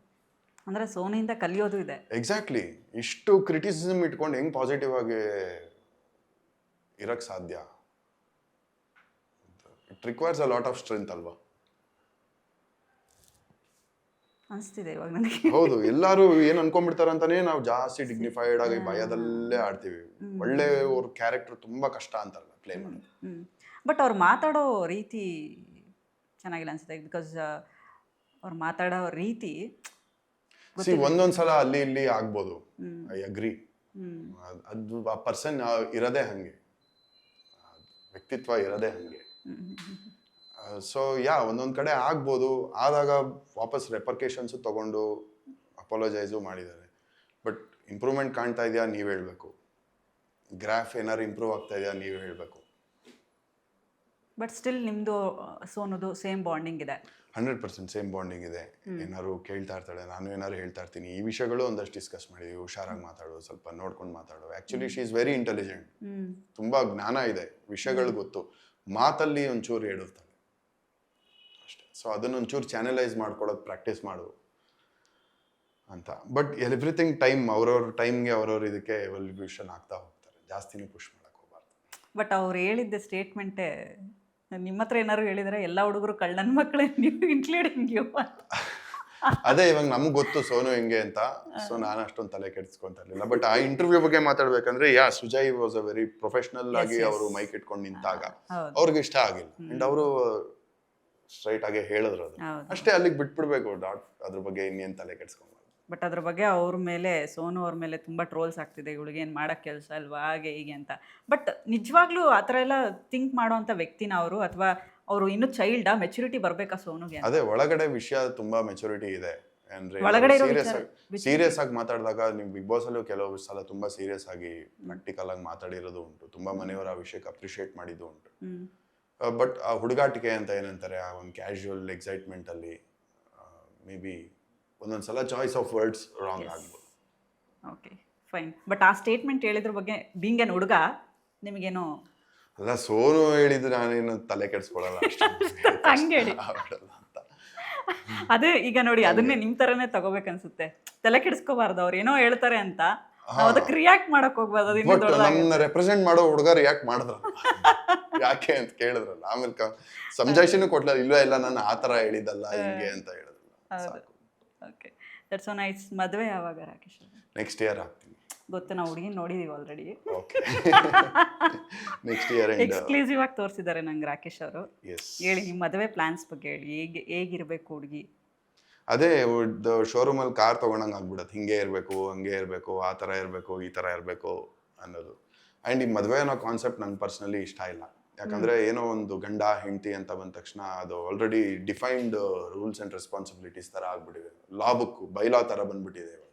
ಅಂದರೆ ಸೋನಿಯಿಂದ ಕಲಿಯೋದು ಇದೆ. ಎಕ್ಸಾಕ್ಟ್ಲಿ. ಇಷ್ಟು ಕ್ರಿಟಿಸಿಸಮ್ ಇಟ್ಕೊಂಡು ಹೆಂಗೆ ಪಾಸಿಟಿವ್ ಆಗಿ ಇರಕ್ಕೆ ಸಾಧ್ಯ? It requires a lot of strength ಅಲ್ವಾ? ಅನಿಸ್ತಿದೆ ಇವಾಗ ನನಗೆ. ಹೌದು, ಎಲ್ಲರೂ ಏನು ಅನ್ಕೊಂಡ್ಬಿಡ್ತಾರೆ ಅಂತಾನೆ ನಾವು ಜಾಸ್ತಿ ಡಿಗ್ನಿಫೈಡ್ ಆಗಿ ಭಯದಲ್ಲೇ ಆಡ್ತೀವಿ. ಒಳ್ಳೆ ಅವ್ರ ಕ್ಯಾರೆಕ್ಟರ್ ತುಂಬಾ ಕಷ್ಟ ಅಂತಲ್ಲ ಪ್ಲೇ ಮಾಡೋದು. ಬಟ್ ಅವ್ರು ಮಾತಾಡೋ ರೀತಿ ಚೆನ್ನಾಗಿಲ್ಲ ಅನ್ಸುತ್ತೆ. ಬಿಕಾಸ್ ಅವ್ರು ಮಾತಾಡೋ ರೀತಿ ಒಂದೊಂದ್ಸಲ ಅಲ್ಲಿ ಇಲ್ಲಿ ಆಗ್ಬೋದು, ಐ ಅಗ್ರಿ. ಅದು ಆ ಪರ್ಸನ್ ಇರೋದೇ ಹಂಗೆ, ವ್ಯಕ್ತಿತ್ವ ಇರೋದೇ ಹಂಗೆ. ಸೊ ಒಂದೊಂದ್ ಕಡೆ ಆಗ್ಬೋದು. ಆದಾಗ ವಾಪಸ್ ರೆಪರ್ಕೇಶನ್ಸ್ ತಗೊಂಡು ಅಪಾಲಜೈಸು ಮಾಡಿದ್ದಾರೆ. ಬಟ್ ಇಂಪ್ರೂವ್ಮೆಂಟ್ ಕಾಣ್ತಾ ಇದೆಯಾ ನೀವು ಹೇಳ್ಬೇಕು, ಗ್ರಾಫ್ ಏನಾರು ಇಂಪ್ರೂವ್ ಆಗ್ತಾ ಇದೆಯಾ ನೀವು ಹೇಳ್ಬೇಕು. ಬಟ್ ಸ್ಟಿಲ್ ನಿಮ್ದು ಸೋನುದು ಸೇಮ್ ಬಾಂಡಿಂಗ್ ಇದೆ. 100% ಸೇಮ್ ಬಾಂಡಿಂಗ್ ಇದೆ. ಏನಾದ್ರು ಕೇಳ್ತಾ ಇರ್ತಾಳೆ, ನಾನು ಏನಾದ್ರು ಹೇಳ್ತಾ ಇರ್ತೀನಿ. ಈ ವಿಷಯಗಳು ಒಂದಷ್ಟು ಡಿಸ್ಕಸ್ ಮಾಡಿದ್ವಿ. ಹುಷಾರಾಗಿ ಮಾತಾಡು, ಸ್ವಲ್ಪ ನೋಡ್ಕೊಂಡು ಮಾತಾಡು. Actually she is very intelligent, ತುಂಬಾ ಜ್ಞಾನ ಇದೆ, ವಿಷಯಗಳು ಗೊತ್ತು. ಮಾತಲ್ಲಿ ಒಂಚೂರು ಹೇಳಿರ್ತಾಳೆ ಅಷ್ಟೇ. ಸೊ ಅದನ್ನೊಂಚೂರು ಚಾನಲೈಸ್ ಮಾಡ್ಕೊಳ್ಳೋದು ಪ್ರಾಕ್ಟೀಸ್ ಮಾಡು ಅಂತ. ಬಟ್ ಎವ್ರಿಥಿಂಗ್ ಟೈಮ್, ಅವ್ರವ್ರ ಟೈಮ್ಗೆ ಅವ್ರವ್ರ ಇದಕ್ಕೆ ಎವಲ್ಯೂಷನ್ ಆಗ್ತಾ ಹೋಗ್ತಾರೆ. ಜಾಸ್ತಿನೂ ಪುಷ್ ಮಾಡಕ್ಕೆ ಹೋಗ್ಬಾರ್ದು. ಬಟ್ ಅವ್ರು ಹೇಳಿದ್ದ ಸ್ಟೇಟ್ಮೆಂಟೇ ನಿಮ್ಮ ಹತ್ರ ಏನಾದ್ರು ಹೇಳಿದ್ರೆ ಎಲ್ಲ ಹುಡುಗರು ಕಳ್ಳನ ಮಕ್ಕಳೇ, ನೀವು ಇನ್ಕ್ಲೂಡಿಂಗ್ ಯು ಅಂತ. ಅದೇ ಇವಾಗ ನಮ್ಗೆ ಗೊತ್ತು ಸೋನು ಹೆಂಗೆ ಅಂತ. ಸೊ ನಾನು ಅಷ್ಟೊಂದು ತಲೆ ಕೆಡಿಸ್ಕೊಂತ ಇರಲಿಲ್ಲ. ಬಟ್ ಆ ಇಂಟರ್ವ್ಯೂ ಬಗ್ಗೆ ಮಾತಾಡ್ಬೇಕಂದ್ರೆ Sujay was a very professional ಆಗಿ ಅವರು ಮೈಕ್ ಇಟ್ಕೊಂಡು ನಿಂತಾಗ ಅವ್ರಿಗೆ ಇಷ್ಟ ಆಗಿಲ್ಲ. ಅಂಡ್ ಅವರು ಸ್ಟ್ರೈಟ್ ಆಗಿ ಹೇಳಿದ್ರು ಅದು ಅಷ್ಟೇ. ಅಲ್ಲಿಗೆ ಬಿಟ್ಬಿಡ್ಬೇಕು, ಅದ್ರ ಬಗ್ಗೆ ಇನ್ನೇನು ತಲೆ ಕೆಡಿಸ್ಕೊಂಡು. ಬಟ್ ಅದ್ರ ಬಗ್ಗೆ ಅವ್ರ ಮೇಲೆ, ಸೋನು ಅವ್ರ ಮೇಲೆ ತುಂಬ ಟ್ರೋಲ್ಸ್ ಆಗ್ತಿದೆ, ಇವಳಿಗೆ ಏನು ಮಾಡೋಕ್ಕೆ ಕೆಲಸ ಅಲ್ವಾ ಹಾಗೆ ಹೀಗೆ ಅಂತ. ಬಟ್ ನಿಜವಾಗ್ಲೂ ಆ ಥರ ಎಲ್ಲ ಥಿಂಕ್ ಮಾಡೋವಂಥ ವ್ಯಕ್ತಿನ ಅವರು, ಅಥವಾ ಅವರು ಇನ್ನೂ ಚೈಲ್ಡಾ, ಮೆಚುರಿಟಿ ಬರಬೇಕಾ ಸೋನುಗೆ? ಅದೇ ಒಳಗಡೆ ವಿಷಯ ತುಂಬಾ ಮೆಚುರಿಟಿ ಇದೆ. ಅಂದ್ರೆ ಸೀರಿಯಸ್ ಆಗಿ ಮಾತಾಡಿದಾಗ ನೀವು ಬಿಗ್ ಬಾಸ್ ಅಲ್ಲೂ ಕೆಲವು ಸಲ ತುಂಬಾ ಸೀರಿಯಸ್ ಆಗಿ ಪ್ರಾಕ್ಟಿಕಲ್ ಆಗಿ ಮಾತಾಡಿರೋದು ಉಂಟು. ತುಂಬಾ ಮನೆಯವರ ಆ ವಿಷಯಕ್ಕೆ ಅಪ್ರಿಷಿಯೇಟ್ ಮಾಡಿದ್ದು ಉಂಟು. ಬಟ್ ಆ ಹುಡುಗಾಟಿಕೆ ಅಂತ ಏನಂತಾರೆ, ಆ ಒಂದು ಕ್ಯಾಶುವಲ್ ಎಕ್ಸೈಟ್ಮೆಂಟ್ ಅಲ್ಲಿ ಮೇ ಬಿ ಒಂದೊಂದ್ಸಲ ಚಾಯ್ಸ್ ಆಫ್ ವರ್ಡ್ಸ್ ರಾಂಗ್ ಆಗ್ಬೋದು. Okay fine. ಬಟ್ ಆ ಸ್ಟೇಟ್ಮೆಂಟ್ ಹೇಳಿದ್ರ ಬಗ್ಗೆ ಬೀಂಗ್ ಏನ್ ಹುಡುಗ ನಿಮಗೇನೋ ಅಲ್ಲ, ಸೋನು ಹೇಳಿದ್ರೆ ನಾನೇನು ತಲೆ ಕೆಡಿಸ್ಕೊಳ್ಳಲ್ಲ ಹಂಗೇಳಿ ಅಂತ. ಅದೇ ಈಗ ನೋಡಿ, ಅದನ್ನೇ ನಿಮ್ ತರನೇ ತಗೋಬೇಕನ್ಸುತ್ತೆ. ತಲೆ ಕೆಡಿಸ್ಕೋಬಾರ್ದು, ಅವ್ರು ಏನೋ ಹೇಳ್ತಾರೆ ಅಂತ ಅದಕ್ಕೆ ರಿಯಾಕ್ಟ್ ಮಾಡಕ್ ಹೋಗ್ಬಾರ್ದು. ನಮ್ಮನ್ನ ರೆಪ್ರೆಸೆಂಟ್ ಮಾಡೋ ಹುಡುಗ ರಿಯಾಕ್ಟ್ ಮಾಡಿದ್ರ ಯಾಕೆ ಅಂತ ಕೇಳಿದ್ರಲ್ಲ, ಆಮೇಲೆ ಸಂಜಾಯಿಷನು ಕೊಟ್ಲ, ಇಲ್ಲ ನಾನು ಆ ತರ ಹೇಳಿದಲ್ಲ ಹಿಂಗೆ ಅಂತ ಹೇಳಿದ್ರಲ್ಲ. Okay, that's so nice. ಮದುವೆ ಯಾವಾಗ ರಾಕೇಶ್? ನೆಕ್ಸ್ಟ್ ಇಯರ್ ಆಗ್ತೀನಿ. ಗೊತ್ತು, ನಾವು ಹುಡುಗಿ ನೋಡಿದೀವಿ already. Okay, next year exclusive ಆಗಿ ತೋರಿಸಿದ್ದಾರೆ ನಂಗೆ ರಾಕೇಶ್ ಅವರು. ಹೇಳಿ ನಿಮ್ಮ ಮದುವೆ ಪ್ಲಾನ್ಸ್ ಬಗ್ಗೆ ಹೇಳಿ. ಹೇಗಿರ್ಬೇಕು ಹುಡುಗಿ? ಅದೇ ಶೋರೂಮ್ ಅಲ್ಲಿ ಕಾರ್ ತಗೊಂಡಂಗೆ ಆಗ್ಬಿಡತ್ತೆ. ಹಿಂಗೆ ಇರಬೇಕು, ಹಂಗೆ ಇರಬೇಕು, ಆ ಥರ ಇರಬೇಕು, ಈ ಥರ ಇರಬೇಕು ಅನ್ನೋದು. ಆ್ಯಂಡ್ ಈ ಮದುವೆ ಅನ್ನೋ ಕಾನ್ಸೆಪ್ಟ್ ನಂಗೆ ಪರ್ಸ್ನಲಿ ಇಷ್ಟ ಇಲ್ಲ. ಯಾಕಂದರೆ ಏನೋ ಒಂದು ಗಂಡ ಹೆಂಡತಿ ಅಂತ ಬಂದ ತಕ್ಷಣ ಅದು already defined rules and responsibilities ಥರ ಆಗ್ಬಿಟ್ಟಿದೆ. ಲಾ ಬುಕ್, ಬೈಲಾ ಥರ ಬಂದ್ಬಿಟ್ಟಿದೆ ಇವಾಗ.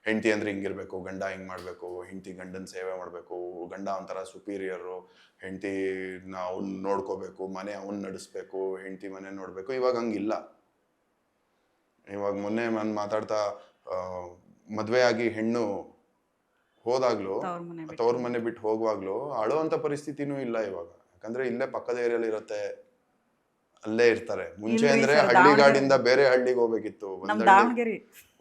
ಹೆಂಡತಿ ಅಂದರೆ ಹಿಂಗಿರಬೇಕು, ಗಂಡ ಹಿಂಗೆ ಮಾಡಬೇಕು, ಹೆಂಡತಿ ಗಂಡನ ಸೇವೆ ಮಾಡಬೇಕು, ಗಂಡ ಒಂಥರ ಸುಪೀರಿಯರು, ಹೆಂಡತಿನ ಅವ್ನು ನೋಡ್ಕೋಬೇಕು, ಮನೆ ಅವ್ನು ನಡೆಸ್ಬೇಕು, ಹೆಂಡತಿ ಮನೆ ನೋಡಬೇಕು. ಇವಾಗ ಹಂಗಿಲ್ಲ. ಇವಾಗ ಮೊನ್ನೆ ನಾನು ಮಾತಾಡ್ತಾ ಮದುವೆ ಆಗಿ ಹೆಣ್ಣು ಹೋದಾಗ್ಲೂ, ತವ್ರ ಮನೆ ಬಿಟ್ಟು ಹೋಗುವಾಗ್ಲೂ ಅಳುವಂತ ಪರಿಸ್ಥಿತಿನೂ ಇಲ್ಲ ಇವಾಗ. ಯಾಕಂದ್ರೆ ಇಲ್ಲೇ ಪಕ್ಕದ ಏರಿಯಲ್ಲಿ ಇರುತ್ತೆ, ಅಲ್ಲೇ ಇರ್ತಾರೆ. ಮುಂಚೆ ಅಂದ್ರೆ ಹಳ್ಳಿಗಾಡಿಂದ ಬೇರೆ ಹಳ್ಳಿಗೆ ಹೋಗ್ಬೇಕಿತ್ತು,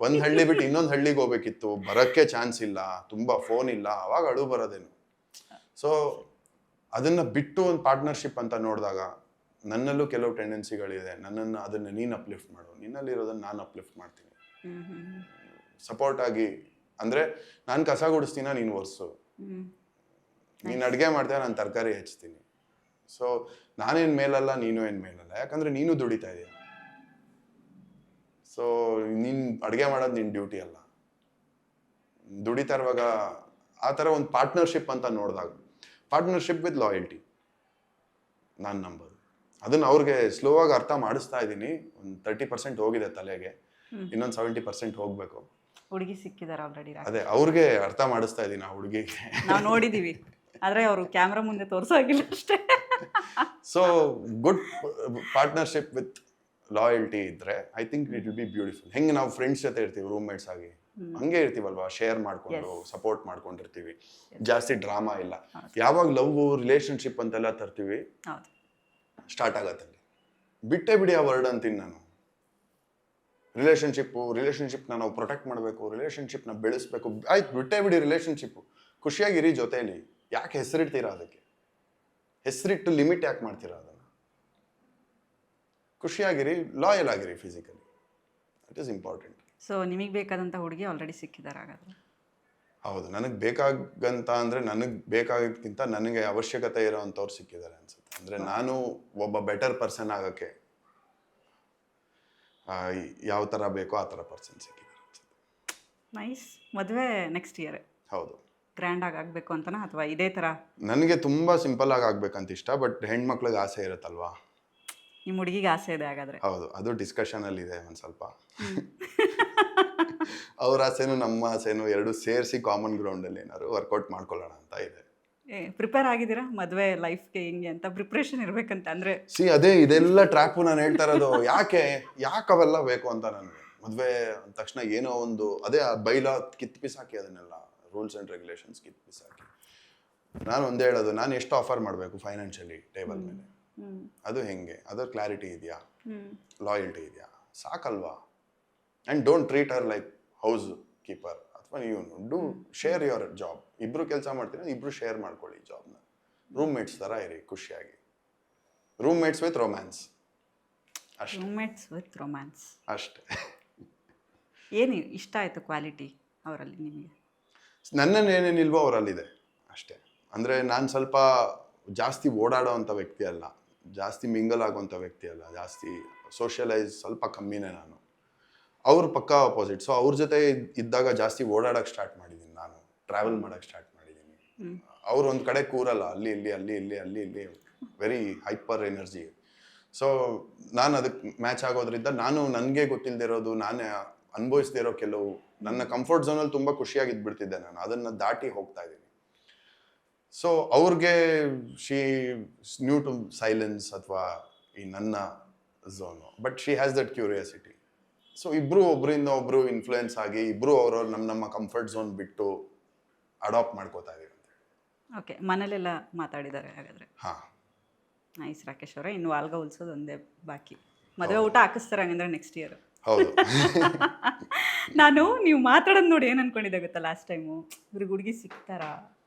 ಒಂದ್ ಹಳ್ಳಿ ಬಿಟ್ಟು ಇನ್ನೊಂದ್ ಹಳ್ಳಿಗೆ ಹೋಗ್ಬೇಕಿತ್ತು, ಬರಕ್ಕೆ ಚಾನ್ಸ್ ಇಲ್ಲ, ತುಂಬಾ ಫೋನ್ ಇಲ್ಲ, ಅವಾಗ ಅಳು ಬರೋದೇನು. ಸೊ ಅದನ್ನ ಬಿಟ್ಟು ಒಂದು ಪಾರ್ಟ್ನರ್ಶಿಪ್ ಅಂತ ನೋಡಿದಾಗ ನನ್ನಲ್ಲೂ ಕೆಲವು ಟೆಂಡೆನ್ಸಿಗಳಿದೆ. ನನ್ನನ್ನು ಅದನ್ನ ನೀನು ಅಪ್ಲಿಫ್ಟ್ ಮಾಡು, ನಿನ್ನಲ್ಲಿರೋದನ್ನ ನಾನು ಅಪ್ಲಿಫ್ಟ್ ಮಾಡ್ತೀನಿ. ಸಪೋರ್ಟ್ ಆಗಿ, ಅಂದ್ರೆ ನಾನು ಕಸ ಗುಡಿಸ್ತೀನ, ನೀನು ಒರೆಸು, ನೀನು ಅಡುಗೆ ಮಾಡ್ತೀಯ, ನಾನು ತರಕಾರಿ ಹೆಚ್ಚ್ತೀನಿ. ಸೊ ನಾನೇನು ಮೇಲಲ್ಲ, ನೀನು ಏನು ಮೇಲಲ್ಲ. ಯಾಕಂದ್ರೆ ನೀನು ದುಡಿತಾ ಇದೀಯ. ಸೊ ನೀನು ಅಡುಗೆ ಮಾಡೋದು ನಿನ್ನ ಡ್ಯೂಟಿ ಅಲ್ಲ. ದುಡಿತಾ ಇರುವಾಗ ಆ ಥರ ಒಂದು ಪಾರ್ಟ್ನರ್ಶಿಪ್ ಅಂತ ನೋಡಿದಾಗ, ಪಾರ್ಟ್ನರ್ಶಿಪ್ ವಿತ್ ಲಾಯಲ್ಟಿ ನಾನು ನಂಬೋದು. ಅದನ್ನ ಅವ್ರಿಗೆ ಸ್ಲೋ ಆಗಿ ಅರ್ಥ ಮಾಡಿಸ್ತಾ ಇದ್ದೀನಿ. ಒಂದು 30% ಹೋಗಿದೆ ತಲೆಗೆ, ಇನ್ನೊಂದು 70% ಹೋಗ್ಬೇಕು. ಹುಡುಗಿ ಸಿಕ್ಕಿದಾರ ಆಲ್ರೆಡಿ. ಅದೇ ಅವ್ರಿಗೆ ಅರ್ಥ ಮಾಡಿಸ್ತಾ ಇದ್ದೀನಿ. ಆ ಹುಡುಗಿಗೆ ನಾವು ನೋಡಿದೀವಿ, ಆದ್ರೆ ಅವರು ಕ್ಯಾಮ್ರಾ ಮುಂದೆ ತೋರಿಸೋ ಆಗಿಲ್ಲ ಅಷ್ಟೇ. So good partnership with loyalty ಇದ್ರೆ I think it will be beautiful. ಹೆಂಗೆ ನಾವು ಫ್ರೆಂಡ್ಸ್ ಜೊತೆ ಇರ್ತೀವಿ ರೂಮ್ ಮೇಟ್ಸ್ ಆಗಿ, ಹಂಗೆ ಇರ್ತೀವಲ್ವಾ, ಶೇರ್ ಮಾಡ್ಕೊಂಡು ಸಪೋರ್ಟ್ ಮಾಡ್ಕೊಂಡಿರ್ತೀವಿ, ಜಾಸ್ತಿ ಡ್ರಾಮಾ ಇಲ್ಲ. ಯಾವಾಗ ಲವ್ ರಿಲೇಶನ್ಶಿಪ್ ಅಂತೆಲ್ಲ ತರ್ತೀವಿ ಹೌದು ಸ್ಟಾರ್ಟ್ ಆಗತ್ತೆ ಅಲ್ಲಿ. ಬಿಟ್ಟೇ ಬಿಡಿ ಆ ವರ್ಡ್ ಅಂತೀನಿ ನಾನು. ರಿಲೇಶನ್ಶಿಪ್ನ ನಾವು ಪ್ರೊಟೆಕ್ಟ್ ಮಾಡಬೇಕು, ರಿಲೇಶನ್ಶಿಪ್ನ ಬೆಳೆಸ್ಬೇಕು, ಆಯ್ತು ಬಿಟ್ಟೇ ಬಿಡಿ ರಿಲೇಶನ್ಶಿಪ್. ಖುಷಿಯಾಗಿರಿ ಜೊತೆಯಲ್ಲಿ. ಯಾಕೆ ಹೆಸರಿಡ್ತೀರಾ ಅದಕ್ಕೆ? ಹೆಸರಿಟ್ಟು ಲಿಮಿಟ್ ಯಾಕೆ ಮಾಡ್ತೀರಾ ಅದನ್ನ? ಖುಷಿಯಾಗಿರಿ, ಲಾಯಲ್ ಆಗಿರಿ physically, it is important. So ನಿಮಗೆ ಬೇಕಾದಂಥ ಹುಡುಗಿ ಆಲ್ರೆಡಿ ಸಿಕ್ಕಿದ್ದಾರೆ ಹಾಗಾದ್ರೆ? ಹೌದು, ನನಗೆ ಬೇಕಾಗಂತ ಅಂದರೆ ನನಗೆ ಬೇಕಾಗಿದ್ದಕ್ಕಿಂತ ನನಗೆ ಅವಶ್ಯಕತೆ ಇರೋವಂಥವ್ರು ಸಿಕ್ಕಿದ್ದಾರೆ ಅನ್ಸುತ್ತೆ. ಅಂದರೆ ನಾನು ಒಬ್ಬ ಬೆಟರ್ ಪರ್ಸನ್ ಆಗೋಕ್ಕೆ ಯಾವ ಥರ ಬೇಕೋ ಆ ಥರ ಪರ್ಸನ್ ಸಿಕ್ಕಿದ್ದಾರೆ ಅನ್ಸುತ್ತೆ. ನೈಸ್. ಮದುವೆ ನೆಕ್ಸ್ಟ್ ಇಯರ್? ಹೌದು. ಗ್ರ್ಯಾಂಡಾಗಿ ಆಗಬೇಕು ಅಂತನಾ ಅಥವಾ ಇದೇ ಥರ? ನನಗೆ ತುಂಬ ಸಿಂಪಲ್ ಆಗಿ ಆಗ್ಬೇಕಂತ ಇಷ್ಟ, ಬಟ್ ಹೆಣ್ಮಕ್ಳಿಗೆ ಆಸೆ ಇರುತ್ತಲ್ವಾ. ನಿಮ್ಮ ಹುಡುಗಿಗೆ ಆಸೆ ಇದೆ ಹಾಗಾದ್ರೆ? ಹೌದು, ಅದು ಡಿಸ್ಕಷನಲ್ಲಿ ಇದೆ ಒಂದು ಸ್ವಲ್ಪ. ಅವ್ರ ಆಸೆನೂ ನಮ್ಮ ಆಸೆನೂ ಎರಡು ಸೇರಿಸಿ ಕಾಮನ್ ಗ್ರೌಂಡಲ್ಲಿ ಏನಾದ್ರು ವರ್ಕೌಟ್ ಮಾಡ್ಕೊಳ್ಳೋಣ ಅಂತ ಇದೆ. ಪ್ರಿಪೇರ್ ಆಗಿದ್ದೀರಾ ಮದುವೆ ಲೈಫ್ಗೆ ಹಿಂಗೆ ಅಂತ? ಪ್ರಿಪ್ರೇಷನ್ ಇರಬೇಕಂತ ಅಂದರೆ ಅದೇ ಇದೆಲ್ಲ ಟ್ರ್ಯಾಪು ನಾನು ಹೇಳ್ತಾ ಇರೋದು. ಯಾಕೆ ಅವೆಲ್ಲ ಬೇಕು ಅಂತ ನನಗೆ. ಮದುವೆ ಅಂದ ತಕ್ಷಣ ಏನೋ ಒಂದು ಅದೇ ಬೈಲಾ ಕಿತ್ತು ಬಿಸಾಕಿ, ಅದನ್ನೆಲ್ಲ ರೂಲ್ಸ್ ಆ್ಯಂಡ್ ರೆಗ್ಯುಲೇಷನ್ಸ್ ಕಿತ್ತು ಬಿಸಾಕಿ. ನಾನು ಒಂದೇ ಹೇಳೋದು, ನಾನು ಎಷ್ಟು ಆಫರ್ ಮಾಡಬೇಕು ಫೈನಾನ್ಷಿಯಲಿ ಟೇಬಲ್ ಮೇಲೆ, ಅದು ಹೆಂಗೆ, ಅದರ ಕ್ಲಾರಿಟಿ ಇದೆಯಾ, ಲಾಯಲ್ಟಿ ಇದೆಯಾ, ಸಾಕಲ್ವಾ. And don't treat her like housekeeper. ಅಥವಾ ನೀವು ಡೂ ಶೇರ್ ಯುವರ್ ಜಾಬ್. ಇಬ್ರು ಕೆಲಸ ಮಾಡ್ತೀರಾ, ಇಬ್ರು ಶೇರ್ ಮಾಡ್ಕೊಳ್ಳಿ ಜಾಬ್ನ. ರೂಮ್ಮೇಟ್ಸ್ ಥರ ಇರಿ ಖುಷಿಯಾಗಿ. ರೂಮ್ಮೇಟ್ಸ್ ವಿತ್ ರೊಮ್ಯಾನ್ಸ್ ಅಷ್ಟೇ. ರೂಮ್ಮೇಟ್ಸ್ ವಿತ್ ರೊಮ್ಯಾನ್ಸ್ ಅಷ್ಟೇ. ಏನು ಇಷ್ಟ ಆಯಿತು ಕ್ವಾಲಿಟಿ ಅವರಲ್ಲಿ ನಿಮಗೆ? ನನ್ನನ್ನು ಏನೇನಿಲ್ವೋ ಅವರಲ್ಲಿದೆ ಅಷ್ಟೇ. ಅಂದರೆ ನಾನು ಸ್ವಲ್ಪ ಜಾಸ್ತಿ ಓಡಾಡೋ ಅಂಥ ವ್ಯಕ್ತಿ ಅಲ್ಲ, ಜಾಸ್ತಿ ಮಿಂಗಲ್ ಆಗೋವಂಥ ವ್ಯಕ್ತಿ ಅಲ್ಲ, ಜಾಸ್ತಿ ಸೋಷಿಯಲೈಸ್ ಸ್ವಲ್ಪ ಕಮ್ಮಿನೇ ನಾನು. ಅವ್ರು ಪಕ್ಕಾ ಆಪೋಸಿಟ್. ಸೊ ಅವ್ರ ಜೊತೆ ಇದ್ದಾಗ ಜಾಸ್ತಿ ಓಡಾಡೋಕ್ಕೆ ಸ್ಟಾರ್ಟ್ ಮಾಡಿದ್ದೀನಿ, ನಾನು ಟ್ರಾವೆಲ್ ಮಾಡೋಕ್ಕೆ ಸ್ಟಾರ್ಟ್ ಮಾಡಿದ್ದೀನಿ. ಅವ್ರು ಒಂದು ಕಡೆ ಕೂರಲ್ಲ, ಅಲ್ಲಿ ಇಲ್ಲಿ ವೆರಿ ಹೈಪರ್ ಎನರ್ಜಿ. ಸೊ ನಾನು ಅದಕ್ಕೆ ಮ್ಯಾಚ್ ಆಗೋದ್ರಿಂದ ನಾನು ನನಗೆ ಗೊತ್ತಿಲ್ಲದಿರೋದು, ನಾನೇ ಅನುಭವಿಸದೇ ಇರೋ ಕೆಲವು ನನ್ನ ಕಂಫರ್ಟ್ ಝೋನಲ್ಲಿ ತುಂಬ ಖುಷಿಯಾಗಿ ಇದ್ಬಿಡ್ತಿದ್ದೆ ನಾನು, ಅದನ್ನು ದಾಟಿ ಹೋಗ್ತಾ ಇದ್ದೀನಿ. ಸೊ ಅವ್ರಿಗೆ ಶಿ ನ್ಯೂ ಟು ಸೈಲೆನ್ಸ್ ಅಥವಾ ಈ ನನ್ನ zone, but she has that curiosity. So ಇಬ್ಬರು ಒಬ್ಬರಿಂದ ಒಬ್ಬರು ಇನ್ಫ್ಲೂಯೆನ್ಸ್ ಆಗಿ ಇಬ್ಬರು ಅವ್ರವ್ರು ನಮ್ಮ ಕಂಫರ್ಟ್ ಝೋನ್ ಬಿಟ್ಟು ಅಡಾಪ್ಟ್ ಮಾಡ್ಕೋತಾ ಇದೀವಿ ಅಂತ. ಓಕೆ, ಮನೇಲೆಲ್ಲ ಮಾತಾಡಿದ್ದಾರೆ ಹಾಗಾದರೆ? ಹಾಂ. ನೈಸ್ ರಾಕೇಶ್ ಅವರೇ. ಇನ್ನು ವಾಲ್ಗ ಉಲ್ಸೋದು ಒಂದೇ ಬಾಕಿ. ಮದುವೆ ಊಟ ಹಾಕಿಸ್ತಾರೆ ಹಂಗಂದ್ರೆ ನೆಕ್ಸ್ಟ್ ಇಯರ್? ಹೌದು. ನೀವು ಮಾತಾಡೋದು ನೋಡಿ ಏನು ಅನ್ಕೊಂಡಿದ್ದೆ ಗೊತ್ತಾ, ಲಾಸ್ಟ್ ಟೈಮು ಇವ್ರಿಗೆ ಹುಡುಗಿ ಸಿಗ್ತಾರಾ,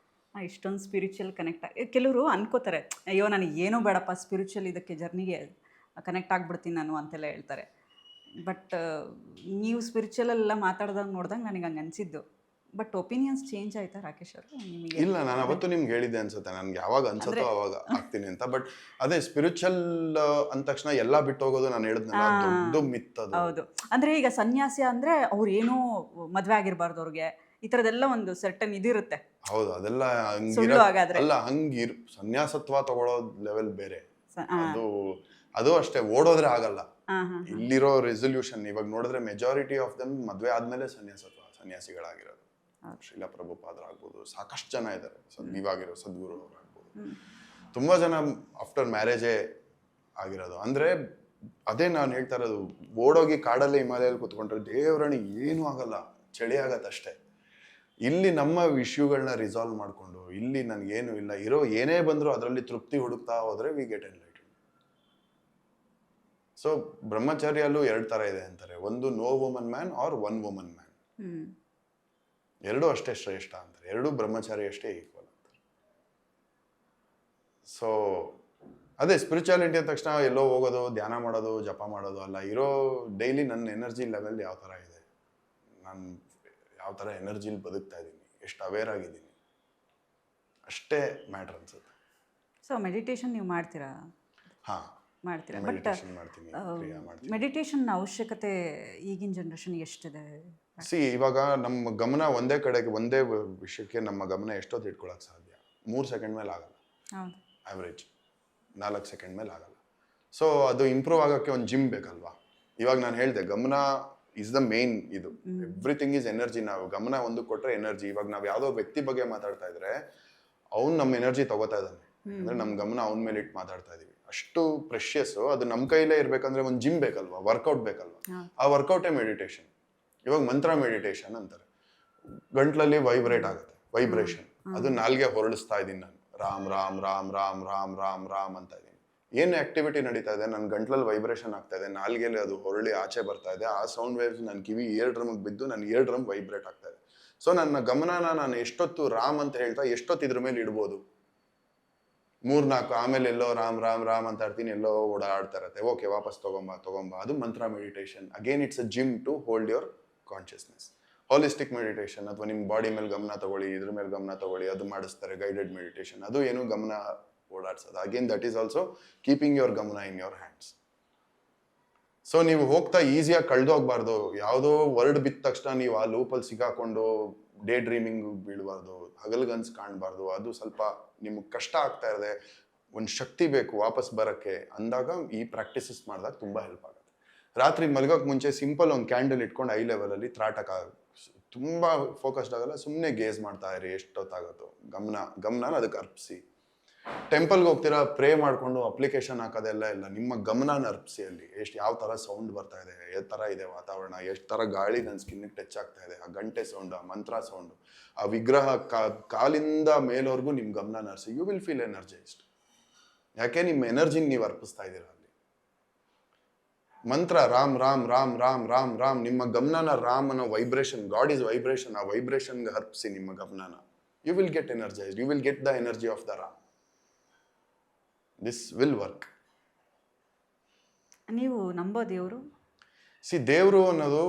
ಇಷ್ಟೊಂದು ಸ್ಪಿರಿಚುವಲ್ ಕನೆಕ್ಟ್ ಕೆಲವರು ಅನ್ಕೋತಾರೆ, ಅಯ್ಯೋ ನನಗೆ ಏನೂ ಬೇಡಪ್ಪ ಸ್ಪಿರಿಚುವಲ್ ಇದಕ್ಕೆ ಜರ್ನಿಗೆ ಕನೆಕ್ಟ್ ಆಗ್ಬಿಡ್ತೀನಿ ನಾನು ಅಂತೆಲ್ಲ ಹೇಳ್ತಾರೆ. ಬಟ್ ನೀವು ಸ್ಪಿರಿಚುವಲೆಲ್ಲ ಮಾತಾಡ್ದಾಗ ನೋಡಿದಾಗ ನನಗೆ ಹಂಗೆ ಅನಿಸಿದ್ದು. ಬಟ್ ಒಪಿನಿಯನ್ಸ್ ಚೇಂಜ್ ಆಯ್ತಾ ರಾಕೇಶ್ ಅವರು ನಿಮಗೆ? ಇಲ್ಲ, ನಾನು ಅವತ್ತು ನಿಮ್ಗೆ ಹೇಳಿದ್ದೆ ಅನ್ಸುತ್ತೆ, ನನಗೆ ಯಾವಾಗ ಅನ್ಸುತ್ತೋ ಅವಾಗ ಆಗ್ತೀನಿ ಅಂತ. ಬಟ್ ಅದೇ ಸ್ಪಿರಿಚುವಲ್ ಅಂದ ತಕ್ಷಣ ಎಲ್ಲ ಬಿಟ್ಟು ಹೋಗೋದು, ನಾನು ಹೇಳಿದ್ನಲ್ಲ, ದೊಡ್ಡ ಮಿತ್ ಅದು. ಹೌದು, ಅಂದರೆ ಈಗ ಸನ್ಯಾಸಿ ಅಂದರೆ ಅವ್ರು ಏನೂ ಮದುವೆ ಆಗಿರಬಾರ್ದು, ಅವ್ರಿಗೆ ಈ ಥರದ್ದೆಲ್ಲ ಒಂದು ಸರ್ಟನ್ ಇದಿರುತ್ತೆ. ಹೌದು, ಅದೆಲ್ಲ ಅಲ್ಲ, ಹಂಗಿರ್ ಸನ್ಯಾಸತ್ವ ತಗೊಳ್ಳೋ ಲೆವೆಲ್ ಬೇರೆ. ಅದು ಅಷ್ಟೇ, ಓಡೋದ್ರೆ ಆಗಲ್ಲ. ಇಲ್ಲಿರೋ ರೆಸೊಲ್ಯೂಷನ್ ಇವಾಗ ನೋಡಿದ್ರೆ ಮೆಜಾರಿಟಿ ಆಫ್ ದಮ್ ಮದುವೆ ಆದ್ಮೇಲೆ ಸನ್ಯಾಸಿಗಳಾಗಿರೋದು. ಶ್ರೀಲಾ ಪ್ರಭುಪಾದರಾಗ್ಬೋದು, ಸಾಕಷ್ಟು ಜನ ಇದ್ದಾರೆ, ಇವಾಗಿರೋ ಸದ್ಗುರು ಅವರಾಗ್ಬೋದು, ತುಂಬಾ ಜನ ಆಫ್ಟರ್ ಮ್ಯಾರೇಜೇ ಆಗಿರೋದು. ಅಂದ್ರೆ ಅದೇ ನಾನು ಹೇಳ್ತಾ ಇರೋದು, ಓಡೋಗಿ ಕಾಡಲ್ಲಿ ಹಿಮಾಲಯಲ್ಲಿ ಕೂತ್ಕೊಂಡ್ರೆ ದೇವರಣಿ ಏನೂ ಆಗಲ್ಲ, ಚಳಿ ಆಗತ್ತಷ್ಟೇ. ಇಲ್ಲಿ ನಮ್ಮ ಇಶ್ಯೂಗಳನ್ನ ರಿಸಾಲ್ವ್ ಮಾಡಿಕೊಂಡು, ಇಲ್ಲಿ ನನಗೇನು ಇಲ್ಲ, ಇರೋ ಏನೇ ಬಂದರೂ ಅದರಲ್ಲಿ ತೃಪ್ತಿ ಹುಡುಕ್ತಾ ಹೋದ್ರೆ ವಿ ಗೆಟ್ ಎನ್ಲೈಟೆಡ್. ಸೊ ಬ್ರಹ್ಮಚರ್ಯಲ್ಲೂ 2 ಥರ ಇದೆ ಅಂತಾರೆ, ಒಂದು no woman man or 1 woman man. ಎರಡೂ ಅಷ್ಟೇ ಶ್ರೇಷ್ಠ ಅಂತಾರೆ, ಎರಡೂ ಬ್ರಹ್ಮಚಾರಿ ಅಷ್ಟೇ ಈಕ್ವಲ್ ಅಂತಾರೆ. ಸೊ ಅದೇ ಸ್ಪಿರಿಚುಯಾಲಿಟಿ ಅಂದ ತಕ್ಷಣ ಎಲ್ಲೋ ಹೋಗೋದು, ಧ್ಯಾನ ಮಾಡೋದು, ಜಪ ಮಾಡೋದು ಅಲ್ಲ, ಇರೋ ಡೈಲಿ ನನ್ನ ಎನರ್ಜಿ ಲೆವೆಲ್ ಯಾವ ಥರ ಇದೆ, ನಾನು ಯಾವ ಥರ ಎನರ್ಜಿಲಿ ಬದುಕ್ತಾ ಇದ್ದೀನಿ, ಎಷ್ಟು ಅವೇರ್ ಆಗಿದ್ದೀನಿ, ಅಷ್ಟೇ ಮ್ಯಾಟ್ರ್ ಅನ್ಸುತ್ತೆ. ಸೊ ಮೆಡಿಟೇಷನ್ ನೀವು ಮಾಡ್ತೀರಾ? ಹಾಂ, ಮಾಡ್ತೀರಾ. ಬಟ್ ಮೆಡಿಟೇಷನ್ ಅವಶ್ಯಕತೆ ಈಗಿನ ಜನ್ರೇಷನ್ಗೆ ಎಷ್ಟಿದೆ? ಇವಾಗ ನಮ್ಮ ಗಮನ ಒಂದೇ ಕಡೆಗೆ, ಒಂದೇ ವಿಷಯಕ್ಕೆ ನಮ್ಮ ಗಮನ ಎಷ್ಟೊತ್ತು ಇಟ್ಕೊಳಕ್ಕೆ ಸಾಧ್ಯ? 3 ಸೆಕೆಂಡ್ ಮೇಲೆ ಆಗಲ್ಲ, ಆವ್ರೇಜ್ 4 ಸೆಕೆಂಡ್ ಮೇಲೆ ಆಗಲ್ಲ. ಸೊ ಅದು ಇಂಪ್ರೂವ್ ಆಗೋಕ್ಕೆ ಒಂದು ಜಿಮ್ ಬೇಕಲ್ವಾ. ಇವಾಗ ನಾನು ಹೇಳಿದೆ, ಗಮನ ಇಸ್ ದ ಮೇನ್. ಇದು ಎವ್ರಿಥಿಂಗ್ ಈಸ್ ಎನರ್ಜಿ. ನಾವು ಗಮನ ಒಂದು ಕೊಟ್ಟರೆ ಎನರ್ಜಿ. ಇವಾಗ ನಾವು ಯಾವುದೋ ವ್ಯಕ್ತಿ ಬಗ್ಗೆ ಮಾತಾಡ್ತಾ ಇದ್ರೆ ಅವ್ನು ನಮ್ಮ ಎನರ್ಜಿ ತಗೋತಾ ಇದ್ದಾನೆ, ಅಂದ್ರೆ ನಮ್ಮ ಗಮನ ಅವನ ಮೇಲೆ ಇಟ್ಟು ಮಾತಾಡ್ತಾ ಇದೀವಿ. ಅಷ್ಟು ಪ್ರೆಷಿಯಸ್. ಅದು ನಮ್ಮ ಕೈಲೇ ಇರ್ಬೇಕಂದ್ರೆ ಒಂದು ಜಿಮ್ ಬೇಕಲ್ವಾ, ವರ್ಕೌಟ್ ಬೇಕಲ್ವಾ. ಆ ವರ್ಕೌಟೇ ಮೆಡಿಟೇಷನ್. ಇವಾಗ ಮಂತ್ರ ಮೆಡಿಟೇಷನ್ ಅಂತಾರೆ. ಗಂಟ್ಲಲ್ಲಿ ವೈಬ್ರೇಟ್ ಆಗುತ್ತೆ, ವೈಬ್ರೇಷನ್. ಅದು ನಾಲ್ಗೆ ಹೊರಡಿಸ್ತಾ ಇದ್ದೀನಿ ನಾನು, ರಾಮ್ ರಾಮ್ ರಾಮ್ ರಾಮ್ ರಾಮ್ ರಾಮ್ ರಾಮ್ ಅಂತ ಇದ್ದೀನಿ. ಏನು ಆಕ್ಟಿವಿಟಿ ನಡೀತಾ ಇದೆ, ನನ್ನ ಗಂಟ್ಲಲ್ಲಿ ವೈಬ್ರೇಷನ್ ಆಗ್ತಾ ಇದೆ, ನಾಲ್ಗೆಲಿ ಅದು ಹೊರಳಿ ಆಚೆ ಬರ್ತಾ ಇದೆ. ಆ ಸೌಂಡ್ ವೇವ್ಸ್ ನನ್ನ ಕಿವಿ ಇಯರ್ ಡ್ರಮ್ಗೆ ಬಿದ್ದು ನನ್ನ ಇಯರ್ ಡ್ರಮ್ ವೈಬ್ರೇಟ್ ಆಗ್ತಾ ಇದೆ. ಸೊ ನನ್ನ ಗಮನನ ನಾನು ಎಷ್ಟೊತ್ತು ರಾಮ್ ಅಂತ ಹೇಳ್ತಾ ಎಷ್ಟೊತ್ತು ಇದ್ರ ಮೇಲೆ ಇಡ್ಬೋದು, 3-4, ಆಮೇಲೆ ಎಲ್ಲೋ ರಾಮ್ ರಾಮ್ ರಾಮ್ ಅಂತ ಇರ್ತೀನಿ, ಎಲ್ಲೋ ಓಡಾಡ್ತಾ ಇರತ್ತೆ. ಓಕೆ, ವಾಪಸ್ ತಗೊಂಬ. ಅದು ಮಂತ್ರ meditation. Again it's a gym to hold your consciousness. Holistic meditation ಅಥವಾ ನಿಮ್ಮ ಬಾಡಿ ಮೇಲೆ ಗಮನ ತಗೊಳ್ಳಿ, ಇದ್ರ ಮೇಲೆ ಗಮನ ತಗೊಳ್ಳಿ, ಅದು ಮಾಡಿಸ್ತಾರೆ. ಗೈಡೆಡ್ ಮೆಡಿಟೇಷನ್, ಅದು ಏನು ಗಮನ ಓಡಾಡ್ಸೋದು. Again that is also keeping your ಗಮನ ಇನ್ ಯುವರ್ ಹ್ಯಾಂಡ್ಸ್. ಸೊ ನೀವು ಹೋಗ್ತಾ ಈಸಿಯಾಗಿ ಕಳೆದೋಗ್ಬಾರ್ದು. ಯಾವುದೋ ವರ್ಡ್ ಬಿದ್ದ ತಕ್ಷಣ ನೀವು ಆ ಲೂಪಲ್ಲಿ ಸಿಗಾಕೊಂಡು ಡೇ ಡ್ರೀಮಿಂಗ್ ಬೀಳಬಾರ್ದು, ಹಗಲ್ಗನ್ಸ್ ಕಾಣಬಾರ್ದು. ಅದು ಸ್ವಲ್ಪ ನಿಮ್ಗೆ ಕಷ್ಟ ಆಗ್ತಾ ಇದೆ, ಒಂದು ಶಕ್ತಿ ಬೇಕು ವಾಪಸ್ ಬರೋಕ್ಕೆ ಅಂದಾಗ ಈ ಪ್ರಾಕ್ಟೀಸಸ್ ಮಾಡಿದಾಗ ತುಂಬ ಹೆಲ್ಪ್ ಆಗುತ್ತೆ. ರಾತ್ರಿ ಮಲಗೋಕೆ ಮುಂಚೆ ಸಿಂಪಲ್ ಒಂದು ಕ್ಯಾಂಡಲ್ ಇಟ್ಕೊಂಡು ಐ ಲೆವೆಲಲ್ಲಿ ತ್ರಾಟಕ, ತುಂಬ ಫೋಕಸ್ಡ್ ಆಗಲ್ಲ, ಸುಮ್ಮನೆ ಗೇಸ್ ಮಾಡ್ತಾ ಇರಿ ಎಷ್ಟೊತ್ತಾಗುತ್ತೋ. ಗಮನ ಅದಕ್ಕೆ ಅರ್ಪಿಸಿ. ಟೆಂಪಲ್ಗೆ ಹೋಗ್ತೀರಾ, ಪ್ರೇ ಮಾಡಿಕೊಂಡು ಅಪ್ಲಿಕೇಶನ್ ಹಾಕೋದೆಲ್ಲ ಇಲ್ಲ, ನಿಮ್ಮ ಗಮನನ ಅರ್ಪಿಸಿ. ಅಲ್ಲಿ ಯಾವ ಥರ ಸೌಂಡ್ ಬರ್ತಾ ಇದೆ, ಯಾವ ಥರ ಇದೆ ವಾತಾವರಣ, ಎಷ್ಟು ಥರ ಗಾಳಿ ನನ್ನ ಸ್ಕಿನ್ನಿಗೆ ಟಚ್ ಆಗ್ತಾ ಇದೆ, ಆ ಗಂಟೆ ಸೌಂಡ್, ಆ ಮಂತ್ರ ಸೌಂಡು, ಆ ವಿಗ್ರಹ ಕಾಲಿಂದ ಮೇಲವರೆಗೂ ನಿಮ್ಮ ಗಮನ ಅರ್ಸಿ. You will feel energised. ಯಾಕೆ ನಿಮ್ಮ ಎನರ್ಜಿನ ನೀವು ಅರ್ಪಿಸ್ತಾ ಇದ್ದೀರಾ ಅಲ್ಲಿ. ಮಂತ್ರ ರಾಮ್ ರಾಮ್ ರಾಮ್ ರಾಮ್ ರಾಮ್ ರಾಮ್, ನಿಮ್ಮ ಗಮನನ ರಾಮ್ ಅನ್ನೋ ವೈಬ್ರೇಷನ್, ಗಾಡ್ ಇಸ್ ವೈಬ್ರೇಷನ್, ಆ ವೈಬ್ರೇಷನ್ಗೆ ಅರ್ಪಿಸಿ ನಿಮ್ಮ ಗಮನನ. You will get energised, you will get the energy of the Ram. This will work. ನೀವು ನಂಬೋ ದೇವರು? ದೇವರು ಅನ್ನೋದು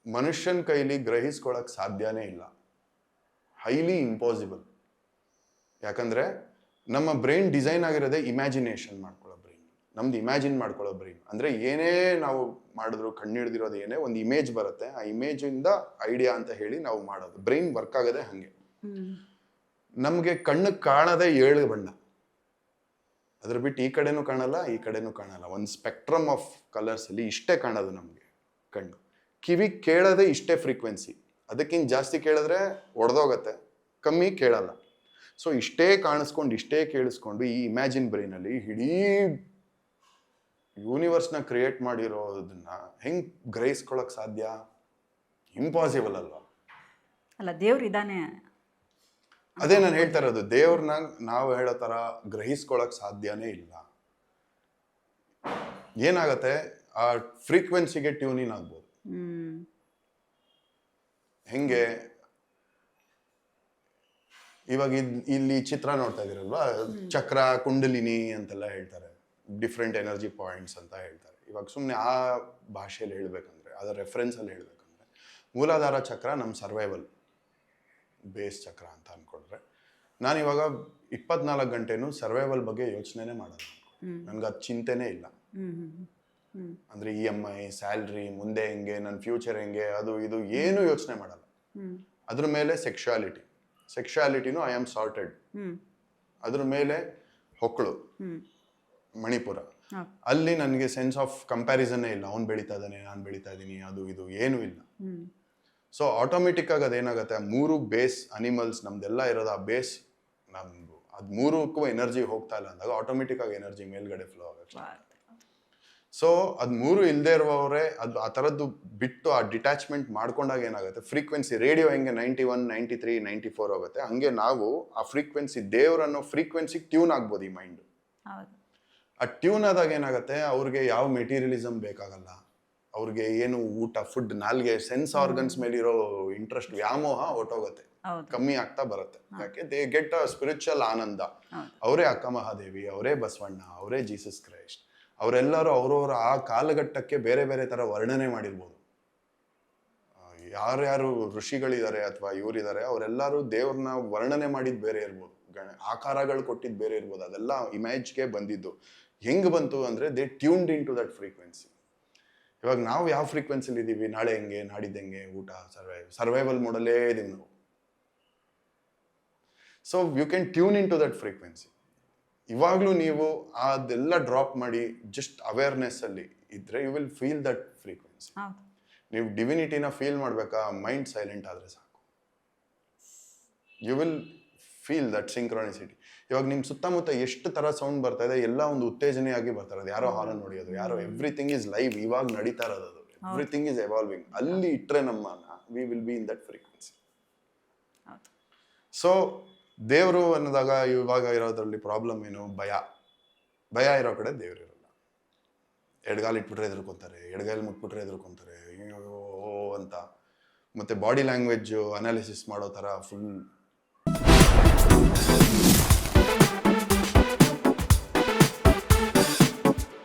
ಮನುಷ್ಯನ ಕೈಲಿ ಗ್ರಹಿಸ್ಕೊಳಕ್ ಸಾಧ್ಯನೇ ಇಲ್ಲ. Highly impossible. ಯಾಕಂದ್ರೆ ನಮ್ಮ ಬ್ರೈನ್ ಡಿಸೈನ್ ಆಗಿರೋದೇ ಇಮ್ಯಾಜಿನೇಷನ್ ಮಾಡ್ಕೊಳ್ಳೋ ಬ್ರೈನ್. ನಮ್ದು ಇಮ್ಯಾಜಿನ್ ಮಾಡ್ಕೊಳ್ಳೋ ಬ್ರೈನ್. ಅಂದ್ರೆ ಏನೇ ನಾವು ಮಾಡಿದ್ರು, ಕಣ್ಣಿಡ್ದಿರೋದು ಏನೇ ಒಂದು ಇಮೇಜ್ ಬರುತ್ತೆ, ಆ ಇಮೇಜ್ ಇಂದ ಐಡಿಯಾ ಅಂತ ಹೇಳಿ ನಾವು ಮಾಡೋದು. ಬ್ರೈನ್ ವರ್ಕ್ ಆಗೋದೇ ಹಂಗೆ. ನಮ್ಗೆ ಕಣ್ಣಿಗೆ ಕಾಣದೇ 7 ಬಣ್ಣ, ಅದ್ರ ಬಿಟ್ಟು ಈ ಕಡೆನೂ ಕಾಣಲ್ಲ, ಈ ಕಡೆನೂ ಕಾಣಲ್ಲ. ಒಂದು ಸ್ಪೆಕ್ಟ್ರಮ್ ಆಫ್ ಕಲರ್ಸ್ ಅಲ್ಲಿ ಇಷ್ಟೇ ಕಾಣೋದು ನಮ್ಗೆ ಕಣ್ಣು. ಕಿವಿ ಕೇಳೋದೇ ಇಷ್ಟೇ ಫ್ರೀಕ್ವೆನ್ಸಿ, ಅದಕ್ಕಿಂತ ಜಾಸ್ತಿ ಕೇಳಿದ್ರೆ ಒಡೆದೋಗತ್ತೆ, ಕಮ್ಮಿ ಕೇಳಲ್ಲ. ಸೊ ಇಷ್ಟೇ ಕಾಣಿಸ್ಕೊಂಡು, ಇಷ್ಟೇ ಕೇಳಿಸ್ಕೊಂಡು ಈ ಇಮ್ಯಾಜಿನ್ ಬ್ರೈನಲ್ಲಿ ಇಡೀ ಯೂನಿವರ್ಸ್ನ ಕ್ರಿಯೇಟ್ ಮಾಡಿರೋದನ್ನ ಹೆಂಗ್ ಗ್ರಹಿಸ್ಕೊಳಕ್ ಸಾಧ್ಯ? ಇಂಪಾಸಿಬಲ್ ಅಲ್ವಾ? ಅಲ್ಲ, ದೇವ್ರು ಇದಾನೆ. ಅದೇ ನಾನು ಹೇಳ್ತಾ ಇರೋದು, ದೇವ್ರನ್ನ ನಾವು ಹೇಳೋ ತರ ಗ್ರಹಿಸ್ಕೊಳಕ್ ಸಾಧ್ಯನೇ ಇಲ್ಲ. ಏನಾಗತ್ತೆ, ಆ ಫ್ರೀಕ್ವೆನ್ಸಿಗೆ ಟ್ಯೂನ್ ಇನ್ ಆಗ್ಬೋದು. ಹೆಂಗೆ ಇವಾಗ ಇಲ್ಲಿ ಚಿತ್ರ ನೋಡ್ತಾ ಇದೀರಲ್ವಾ, ಚಕ್ರ, ಕುಂಡಲಿನಿ ಅಂತೆಲ್ಲ ಹೇಳ್ತಾರೆ, ಡಿಫ್ರೆಂಟ್ ಎನರ್ಜಿ ಪಾಯಿಂಟ್ಸ್ ಅಂತ ಹೇಳ್ತಾರೆ. ಇವಾಗ ಸುಮ್ಮನೆ ಆ ಭಾಷೆಯಲ್ಲಿ ಹೇಳ್ಬೇಕಂದ್ರೆ, ಅದರ ರೆಫರೆನ್ಸ್ ಅಲ್ಲಿ ಹೇಳ್ಬೇಕಂದ್ರೆ, ಮೂಲಾಧಾರ ಚಕ್ರ ನಮ್ಮ ಸರ್ವೈವಲ್ ಬೇಸ್ ಚಕ್ರ ಅಂತ ಅನ್ಕೊಂಡ್ರೆ, ನಾನು ಇವಾಗ 24 ಗಂಟೆನೂ ಸರ್ವೈವಲ್ ಬಗ್ಗೆ ಯೋಚನೆನೇ ಮಾಡಲ್ಲ. ನನ್ಗೆ ಅದು ಚಿಂತೆನೇ ಇಲ್ಲ. ಅಂದ್ರೆ EMI, ಸ್ಯಾಲ್ರಿ, ಮುಂದೆ ಹೆಂಗೆ, ನನ್ನ ಫ್ಯೂಚರ್ ಹೆಂಗೆ, ಅದು ಇದು ಏನು ಯೋಚನೆ ಮಾಡಲ್ಲ. ಅದ್ರ ಮೇಲೆ ಸೆಕ್ಷುಯಾಲಿಟಿನೂ ಐ ಆಮ್ ಸಾರ್ಟೆಡ್. ಅದ್ರ ಮೇಲೆ ಹೊಕ್ಕಳು, ಮಣಿಪುರ, ಅಲ್ಲಿ ನನಗೆ ಸೆನ್ಸ್ ಆಫ್ ಕಂಪ್ಯಾರಿಸನ್ನೇ ಇಲ್ಲ. ಅವ್ನು ಬೆಳೀತಾ ಇದ್ದಾನೆ, ನಾನು ಬೆಳೀತಾ ಇದ್ದೀನಿ, ಅದು ಇದು ಏನೂ ಇಲ್ಲ. ಸೊ ಆಟೋಮೆಟಿಕ್ ಆಗಿ ಅದೇನಾಗುತ್ತೆ, ಆ 3 ಬೇಸ್ ಅನಿಮಲ್ಸ್ ನಮ್ದೆಲ್ಲ ಇರೋದು, ಆ ಬೇಸ್ ನಮ್ದು, ಅದು 3ಕ್ಕೂ ಎನರ್ಜಿ ಹೋಗ್ತಾ ಇಲ್ಲ ಅಂದಾಗ ಆಟೋಮೆಟಿಕ್ ಆಗಿ ಎನರ್ಜಿ ಮೇಲ್ಗಡೆ ಫ್ಲೋ ಆಗುತ್ತೆ. ಸೊ ಅದು 3 ಇಲ್ಲದೆ ಇರುವವರೇ ಅದು ಆ ಥರದ್ದು ಬಿಟ್ಟು ಆ ಡಿಟ್ಯಾಚ್ಮೆಂಟ್ ಮಾಡ್ಕೊಂಡಾಗ ಏನಾಗುತ್ತೆ, ಫ್ರೀಕ್ವೆನ್ಸಿ ರೇಡಿಯೋ ಹೆಂಗೆ 91, 93, 94 ಹೋಗುತ್ತೆ, ಹಂಗೆ ನಾವು ಆ ಫ್ರೀಕ್ವೆನ್ಸಿ, ದೇವರನ್ನೋ ಫ್ರೀಕ್ವೆನ್ಸಿಗೆ ಟ್ಯೂನ್ ಆಗ್ಬೋದು ಈ ಮೈಂಡ್. ಆ ಟ್ಯೂನ್ ಆದಾಗ ಏನಾಗುತ್ತೆ, ಅವ್ರಿಗೆ ಯಾವ ಮೆಟೀರಿಯಲಿಸಮ್ ಬೇಕಾಗಲ್ಲ, ಅವ್ರಿಗೆ ಏನು ಊಟ, ಫುಡ್, ನಾಲ್ಗೆ, ಸೆನ್ಸ್ ಆರ್ಗನ್ಸ್ ಮೇಲಿರೋ ಇಂಟ್ರೆಸ್ಟ್, ವ್ಯಾಮೋಹ ಹೊಟ್ಟೋಗುತ್ತೆ, ಕಮ್ಮಿ ಆಗ್ತಾ ಬರುತ್ತೆ. ಯಾಕೆ, ದೇ ಗೆಟ್ ಅ ಸ್ಪಿರಿಚುವಲ್ ಆನಂದ. ಅವರೇ ಅಕ್ಕ ಮಹಾದೇವಿ, ಅವರೇ ಬಸವಣ್ಣ, ಅವರೇ ಜೀಸಸ್ ಕ್ರೈಸ್ಟ್, ಅವರೆಲ್ಲರೂ ಅವ್ರವ್ರ ಆ ಕಾಲಘಟ್ಟಕ್ಕೆ ಬೇರೆ ಬೇರೆ ತರ ವರ್ಣನೆ ಮಾಡಿರ್ಬೋದು. ಯಾರ್ಯಾರು ಋಷಿಗಳಿದ್ದಾರೆ ಅಥವಾ ಇವರಿದ್ದಾರೆ, ಅವರೆಲ್ಲರೂ ದೇವ್ರನ್ನ ವರ್ಣನೆ ಮಾಡಿದ್ ಬೇರೆ ಇರ್ಬೋದು, ಆಕಾರಗಳು ಕೊಟ್ಟಿದ್ ಬೇರೆ ಇರ್ಬೋದು. ಅದೆಲ್ಲ ಇಮೇಜ್ಗೆ ಬಂದಿದ್ದು. ಹೆಂಗ್ ಬಂತು ಅಂದ್ರೆ, they tuned in to that frequency. ಇವಾಗ ನಾವು ಯಾವ ಫ್ರೀಕ್ವೆನ್ಸಿಲಿ ಇದ್ದೀವಿ, ನಾಳೆ ಹೆಂಗೆ, ನಾಡಿದ್ದು ಹೆಂಗೆ, ಊಟ, ಸರ್ವೈವಲ್ ಮೋಡಲ್ಲೇ ಇದೀವಿ ನಾವು. So you can tune in to that frequency. ಇವಾಗ್ಲೂ ನೀವು ಅದೆಲ್ಲ ಡ್ರಾಪ್ ಮಾಡಿ ಜಸ್ಟ್ ಅವೇರ್ನೆಸ್ ಅಲ್ಲಿ ಇದ್ರೆ, you will feel that frequency. ನೀವು ಡಿವಿನಿಟಿನ ಫೀಲ್ ಮಾಡ್ಬೇಕಾ, ಮೈಂಡ್ ಸೈಲೆಂಟ್ ಆದ್ರೆ ಸಾಕು. You will feel that synchronicity. ಇವಾಗ ನಿಮ್ ಸುತ್ತಮುತ್ತ ಎಷ್ಟು ತರ ಸೌಂಡ್ ಬರ್ತಾ ಇದೆ, ಎಲ್ಲ ಒಂದು ಉತ್ತೇಜನೆಯಾಗಿ ಬರ್ತಾ ಇರೋದು. ಯಾರೋ ಹಾರನ್ ಹೊಡಿಯೋದು, ಯಾರೋ, ಎವ್ರಿಥಿಂಗ್ ಇಸ್ ಲೈವ್, ಇವಾಗ ನಡೀತಾ ಇರೋದು, ಎವ್ರಿಥಿಂಗ್ ಇಸ್ ಎವಾಲ್ವಿಂಗ್. ಅಲ್ಲಿ ಇಟ್ರೆ ನಮ್ಮನ್ನ we will be in that frequency. ಹೌದು. ಸೊ ದೇವರು ಅನ್ನೋದಾಗ ಇವಾಗ ಇರೋದ್ರಲ್ಲಿ ಪ್ರಾಬ್ಲಮ್ ಏನು? ಭಯ ಇರೋ ಕಡೆ ದೇವ್ರು ಇರಲ್ಲ. ಎಡಗಾಲು ಇಟ್ಬಿಟ್ರೆ ಎದುರ್ಕೊಂತಾರೆ, ಎಡಗಾಲು ಮುಟ್ಬಿಟ್ರೆ ಎದುರ್ಕೊಂತಾರೆ, ಅಯ್ಯೋ ಅಂತ. ಮತ್ತೆ ಬಾಡಿ ಲ್ಯಾಂಗ್ವೇಜ್ ಅನಾಲಿಸಿಸ್ ಮಾಡೋ ಥರ ಫುಲ್